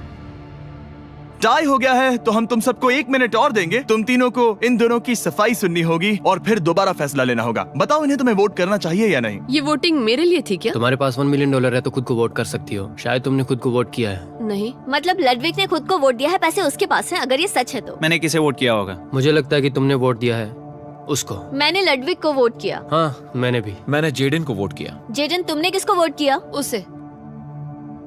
[SPEAKER 1] टाई हो गया है, तो हम तुम सबको 1 मिनट और देंगे। तुम तीनों को इन दोनों की सफाई सुननी होगी और फिर दोबारा फैसला लेना होगा। बताओ इन्हें तुम्हें वोट करना चाहिए या नहीं।
[SPEAKER 8] ये वोटिंग मेरे लिए थी क्या?
[SPEAKER 11] तुम्हारे पास $1 मिलियन है तो खुद को वोट कर सकती हो। शायद तुमने खुद को वोट किया है।
[SPEAKER 8] नहीं।
[SPEAKER 7] मतलब लडविक ने खुद को वोट दिया है, पैसे उसके पास हैं। अगर ये सच है तो
[SPEAKER 2] मैंने किसे वोट किया होगा?
[SPEAKER 11] मुझे लगता है कि तुमने वोट दिया है उसको।
[SPEAKER 7] मैंने लडविक को वोट किया।
[SPEAKER 11] हाँ, मैंने भी।
[SPEAKER 12] मैंने जेडन को वोट किया।
[SPEAKER 7] जेडन, तुमने किसको वोट किया?
[SPEAKER 8] उसे।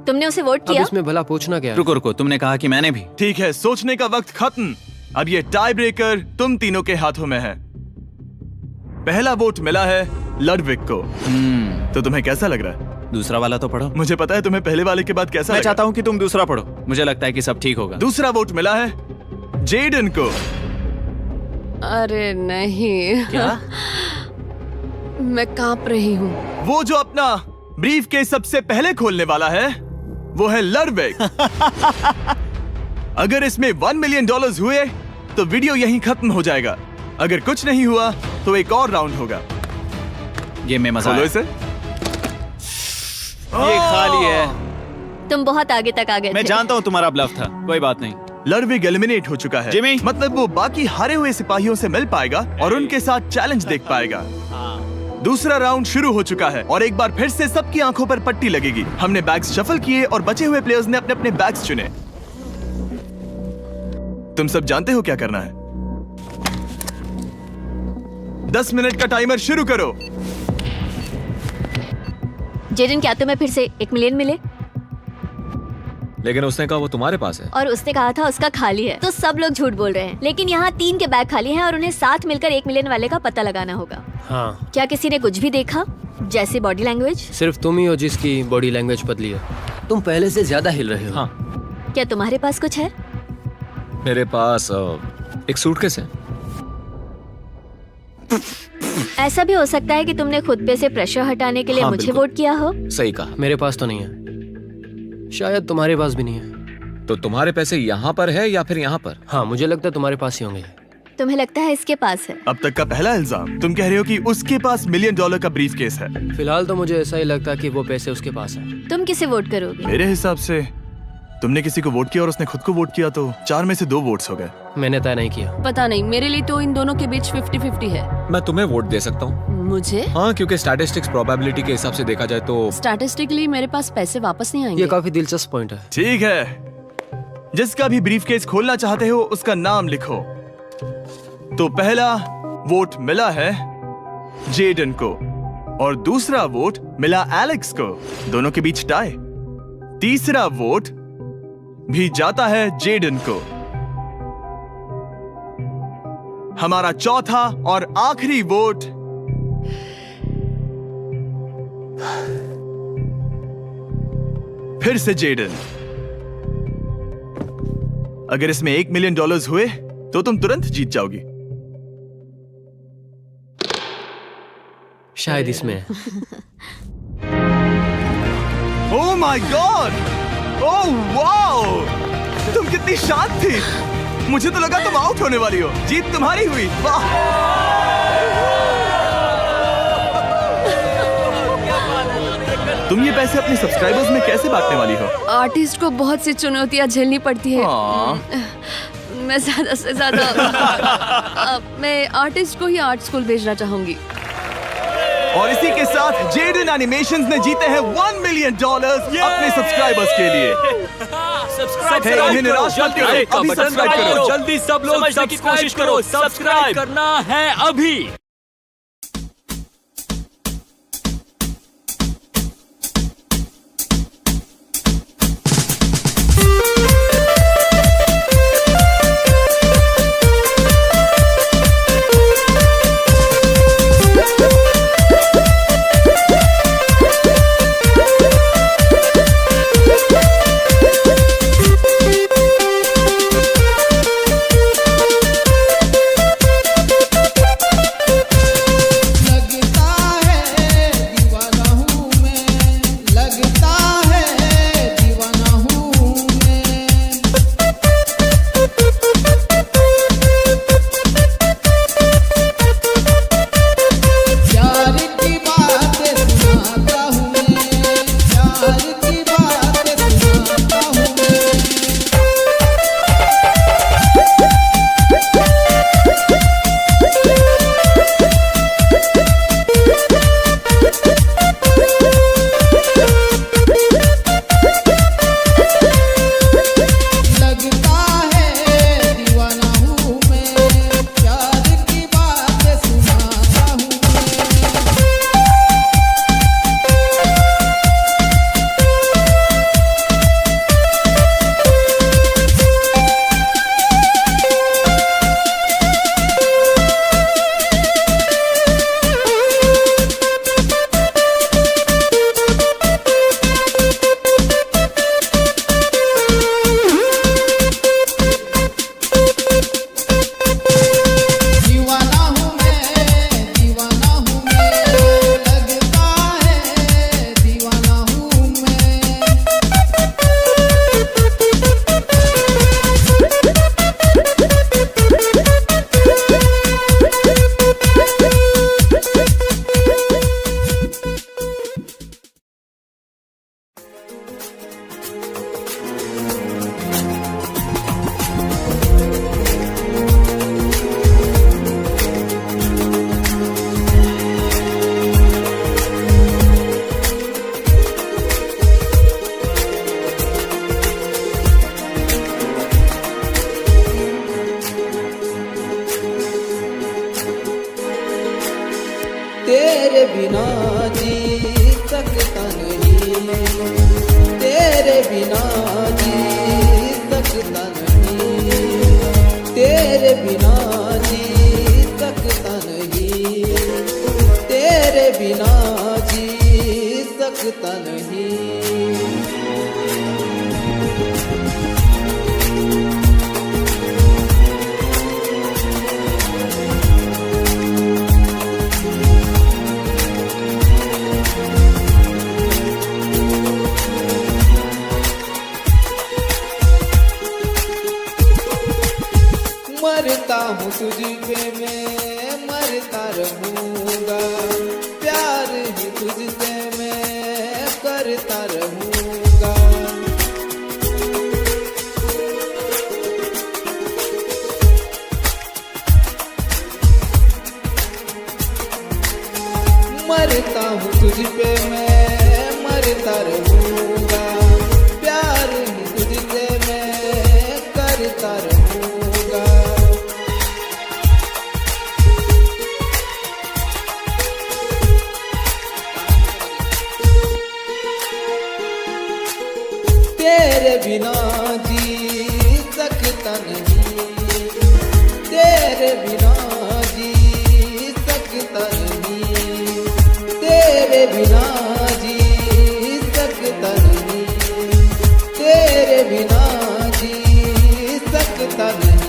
[SPEAKER 7] तुमने उसे वोट
[SPEAKER 11] अब
[SPEAKER 7] किया?
[SPEAKER 11] इसमें भला पूछना क्या है?
[SPEAKER 2] रुको रुको, तुमने कहा कि मैंने भी।
[SPEAKER 1] ठीक है, सोचने का वक्त खत्म। अब ये टाई ब्रेकर तुम तीनों के हाथों में है। पहला वोट मिला है लडविक को। तो तुम्हें कैसा लग रहा है?
[SPEAKER 2] दूसरा वाला तो पढ़ो।
[SPEAKER 1] मुझे पता है तुम्हें पहले वाले के बाद कैसा
[SPEAKER 2] मैं
[SPEAKER 1] लगा।
[SPEAKER 2] चाहता हूँ कि तुम दूसरा पढ़ो। मुझे लगता है कि सब ठीक होगा।
[SPEAKER 1] दूसरा वोट मिला है जेडन को।
[SPEAKER 8] अरे नहीं।
[SPEAKER 2] क्या?
[SPEAKER 8] मैं कांप रही हूँ।
[SPEAKER 1] वो जो अपना ब्रीफ केस सबसे पहले खोलने वाला है वो है लडविक। अगर इसमें $1 मिलियन हुए तो वीडियो यहीं खत्म हो जाएगा। अगर कुछ नहीं हुआ तो एक और राउंड होगा।
[SPEAKER 2] गेम में मजा
[SPEAKER 1] खोलो
[SPEAKER 2] आया।
[SPEAKER 1] इसे।
[SPEAKER 2] ये खाली है।
[SPEAKER 7] तुम बहुत आगे तक आ गए
[SPEAKER 2] मैं
[SPEAKER 7] थे।
[SPEAKER 2] जानता हूँ तुम्हारा ब्लफ था, कोई बात नहीं।
[SPEAKER 1] लडविक एलिमिनेट हो चुका है।
[SPEAKER 2] जिमी।
[SPEAKER 1] मतलब वो बाकी हारे हुए सिपाहियों से मिल पाएगा और उनके साथ चैलेंज देख पाएगा। दूसरा राउंड शुरू हो चुका है और एक बार फिर से सबकी आंखों पर पट्टी लगेगी। हमने बैग्स शफल किए और बचे हुए प्लेयर्स ने अपने अपने बैग्स चुने। तुम सब जानते हो क्या करना है। 10 मिनट का टाइमर शुरू करो।
[SPEAKER 7] जेडन, क्या तुम्हें फिर से 1 मिलियन मिले?
[SPEAKER 12] लेकिन उसने कहा वो तुम्हारे पास है।
[SPEAKER 7] और उसने कहा था उसका खाली है। तो सब लोग झूठ बोल रहे हैं। लेकिन यहाँ 3 के बैग खाली हैं और उन्हें साथ मिलकर 1 मिलियन वाले का पता लगाना होगा।
[SPEAKER 11] हाँ।
[SPEAKER 7] क्या किसी ने कुछ भी देखा, जैसे बॉडी लैंग्वेज?
[SPEAKER 11] सिर्फ तुम ही हो जिसकी बॉडी लैंग्वेज बदली है। तुम पहले से ज्यादा हिल रहे हो।
[SPEAKER 12] हाँ।
[SPEAKER 7] क्या तुम्हारे पास कुछ है?
[SPEAKER 12] मेरे पास एक सूटकेस है।
[SPEAKER 7] ऐसा भी हो सकता है कि तुमने खुद पे से प्रेशर हटाने के लिए
[SPEAKER 12] हाँ,
[SPEAKER 7] मुझे
[SPEAKER 12] बिल्कुल।
[SPEAKER 7] वोट किया हो।
[SPEAKER 12] सही कहा।
[SPEAKER 11] मेरे पास तो नहीं है। शायद तुम्हारे पास भी नहीं है।
[SPEAKER 12] तो तुम्हारे पैसे यहाँ पर है या फिर यहाँ पर?
[SPEAKER 11] हाँ, मुझे लगता है तुम्हारे पास ही होंगे।
[SPEAKER 7] तुम्हें लगता है इसके पास है?
[SPEAKER 1] अब तक का पहला इल्जाम। तुम कह रहे हो कि उसके पास $1 मिलियन का ब्रीफ केस है।
[SPEAKER 11] फिलहाल तो मुझे ऐसा ही लगता है कि वो पैसे उसके पास है।
[SPEAKER 7] तुम किसे वोट करोगे?
[SPEAKER 1] मेरे हिसाब से तुमने किसी को वोट किया और उसने खुद को वोट किया, तो 4 में से 2 वोट्स हो गए।
[SPEAKER 11] मैंने तय नहीं किया।
[SPEAKER 8] पता नहीं, मेरे लिए तो इन दोनों के बीच 50-50 है।
[SPEAKER 12] मैं तुम्हें वोट दे सकता हूँ।
[SPEAKER 8] मुझे?
[SPEAKER 12] हाँ, क्योंकि स्टैटिस्टिक्स प्रोबेबिलिटी के हिसाब से देखा जाए तो
[SPEAKER 8] स्टैटिस्टिकली मेरे पास पैसे वापस नहीं आएंगे।
[SPEAKER 11] ये काफी दिलचस्प पॉइंट है।
[SPEAKER 1] ठीक है, जिसका भी ब्रीफ केस खोलना चाहते हो उसका नाम लिखो। तो पहला वोट मिला है जेडन को और दूसरा वोट मिला एलेक्स को। दोनों के बीच टाई। तीसरा वोट भी जाता है जेडन को। हमारा चौथा और आखिरी वोट फिर से जेडन। अगर इसमें $1 मिलियन हुए तो तुम तुरंत जीत जाओगी।
[SPEAKER 11] शायद इसमें।
[SPEAKER 1] Oh my God! Oh wow! तुम कितनी शांत थी। मुझे तो लगा तुम आउट होने वाली हो। जीत तुम्हारी हुई। वाह! तुम ये पैसे अपने सब्सक्राइबर्स में कैसे बांटने वाली हो?
[SPEAKER 8] आर्टिस्ट को बहुत सी चुनौतियां झेलनी पड़ती है। मैं ज्यादा से ज्यादा मैं आर्टिस्ट को ही आर्ट स्कूल भेजना चाहूंगी।
[SPEAKER 1] और इसी के साथ जेडन एनिमेशंस ने जीते हैं $1 मिलियन अपने सब्सक्राइबर्स के लिए।
[SPEAKER 5] सब्सक्राइब
[SPEAKER 1] निराश मत करो,
[SPEAKER 5] अभी
[SPEAKER 1] अभी
[SPEAKER 5] सब्सक्राइब
[SPEAKER 1] सब्सक्राइब
[SPEAKER 5] करो।
[SPEAKER 1] करो।
[SPEAKER 5] जल्दी सब लोग
[SPEAKER 6] समझने की कोशिश करो।
[SPEAKER 5] सब्सक्राइब करना है अभी।
[SPEAKER 13] तेरे बिना जी सकता नहीं, तेरे बिना जी सकता नहीं, तेरे बिना जी सकता नहीं, तेरे बिना जी सकता नहीं। हूँ तुझ पे मैं मरता रहूँगा, प्यार ही तुझसे मैं करता रहूँगा। मरता हूँ तुझ पे मैं मरता रहूँगा, प्यार ही तुझसे मैं करता रहूँगा। तेरे बिना जी सकता नहीं, तेरे बिना जी सकता नहीं, तेरे बिना जी सकता नहीं, तेरे बिना जी सकता नहीं।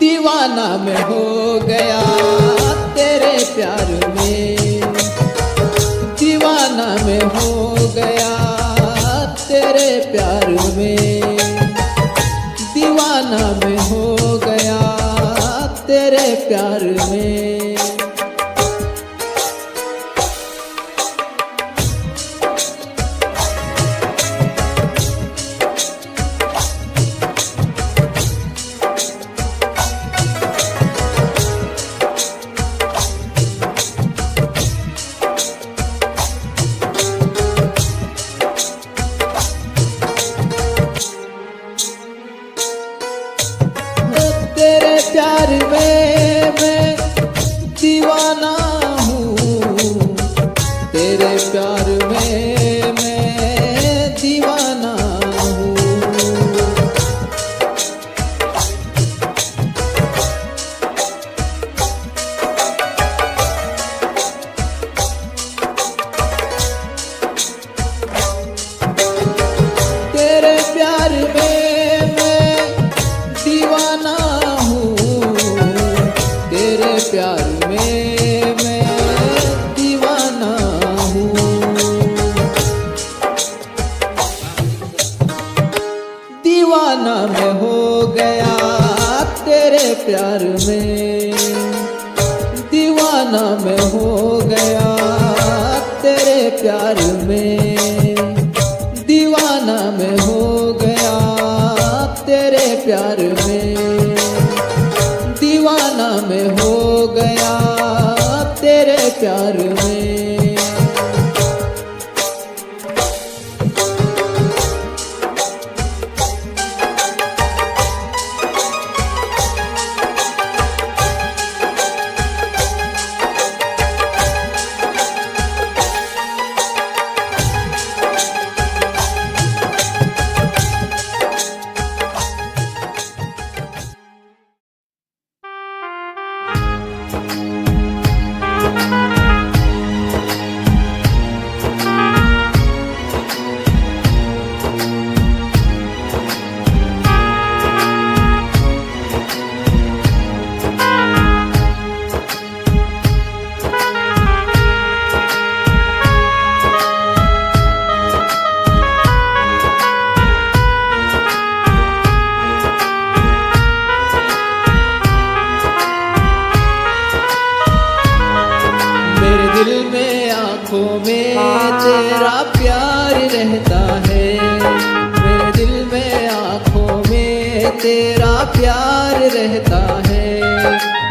[SPEAKER 13] दीवाना मैं हो गया तेरे प्यार में, दीवाना मैं हो गया तेरे प्यार में, दीवाना मैं हो गया तेरे प्यार में। तेरे प्यार में मैं दीवाना हूँ, तेरे प्यार में मैं दीवाना हूँ। तेरे प्यार में मैं दीवाना हूँ, तेरे प्यार में मैं दीवाना हूँ। दीवाना मैं हो गया तेरे प्यार में, दीवाना मैं हो गया तेरे प्यार में, दीवाना मैं हो गया तेरे प्यार में, दीवाना मैं हो गया तेरे प्यार में। आँखों में तेरा प्यार रहता है, मेरे दिल में आँखों में तेरा प्यार रहता है,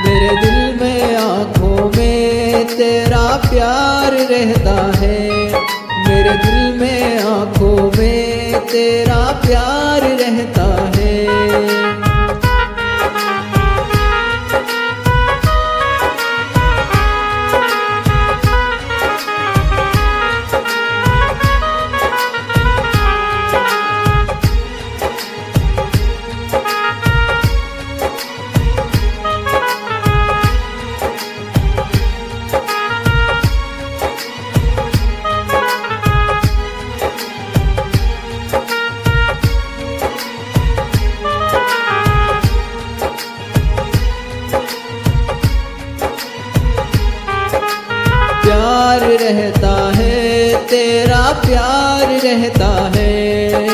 [SPEAKER 13] मेरे दिल में आँखों में तेरा प्यार रहता है, मेरे दिल में आंखों में तेरा प्यार रहता है। प्यार रहता है, तेरा प्यार रहता है,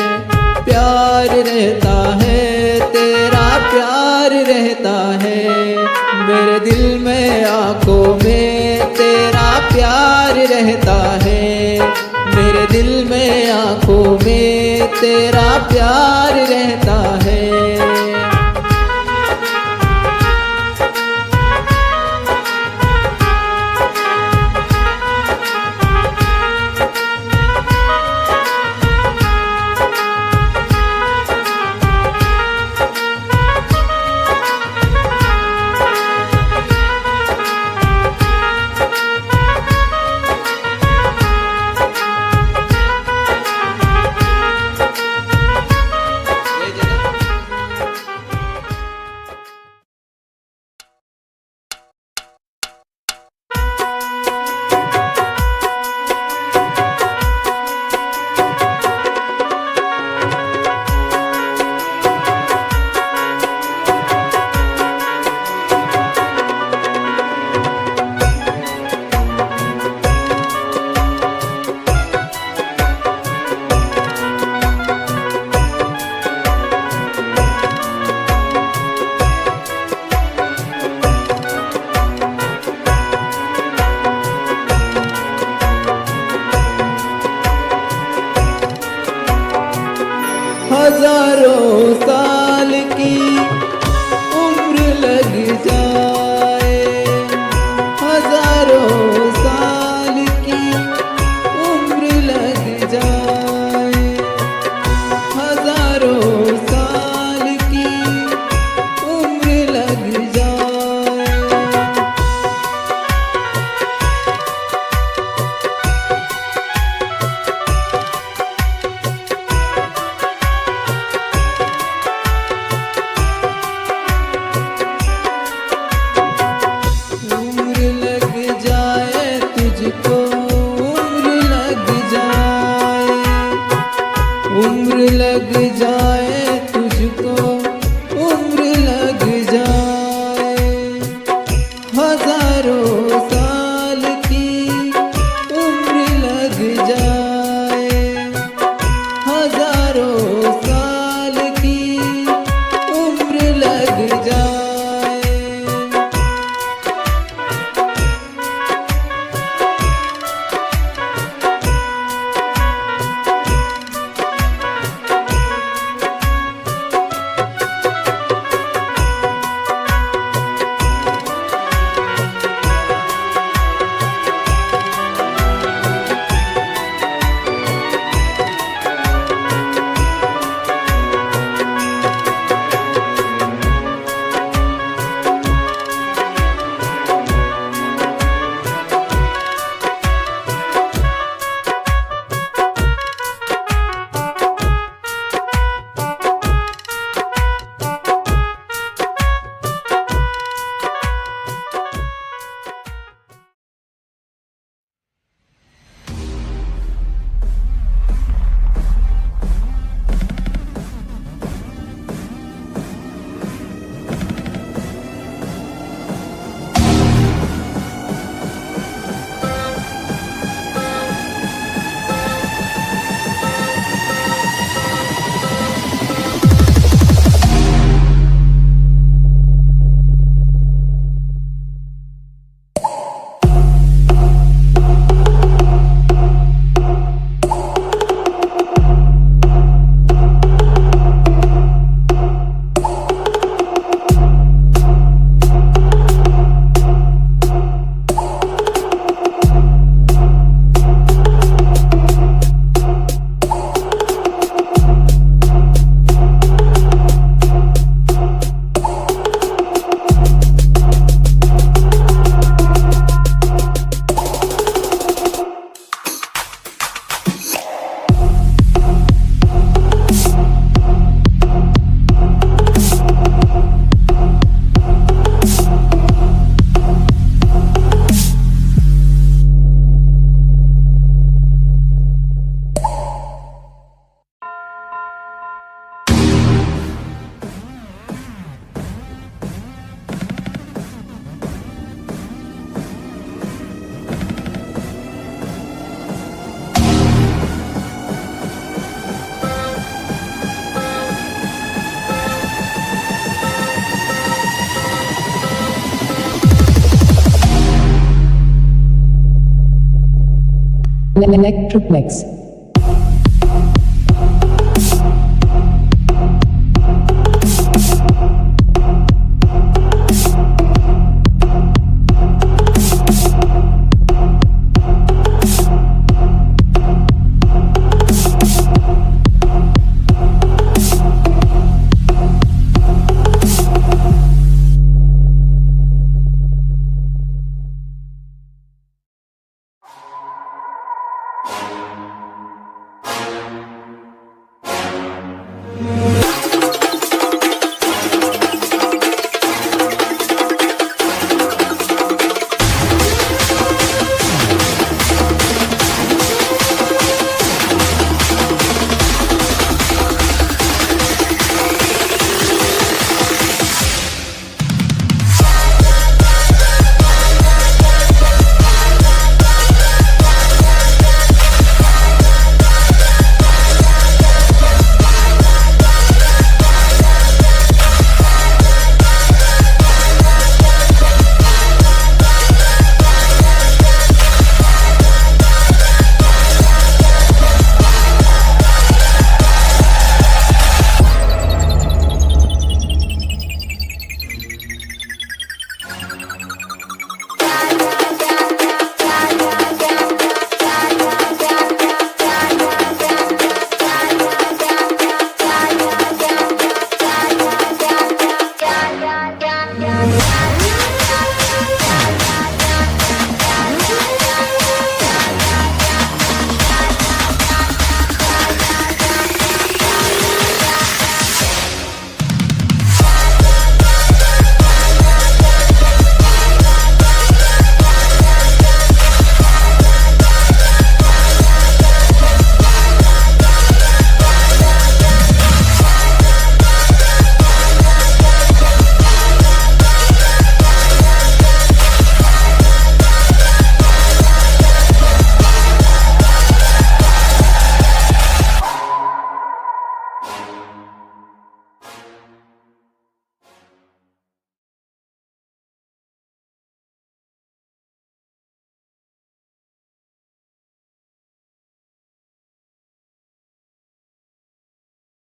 [SPEAKER 13] प्यार रहता है, तेरा प्यार रहता है, मेरे दिल में आंखों में तेरा प्यार रहता है, मेरे दिल में आंखों में तेरा प्यार रहता है।
[SPEAKER 14] Electroplex.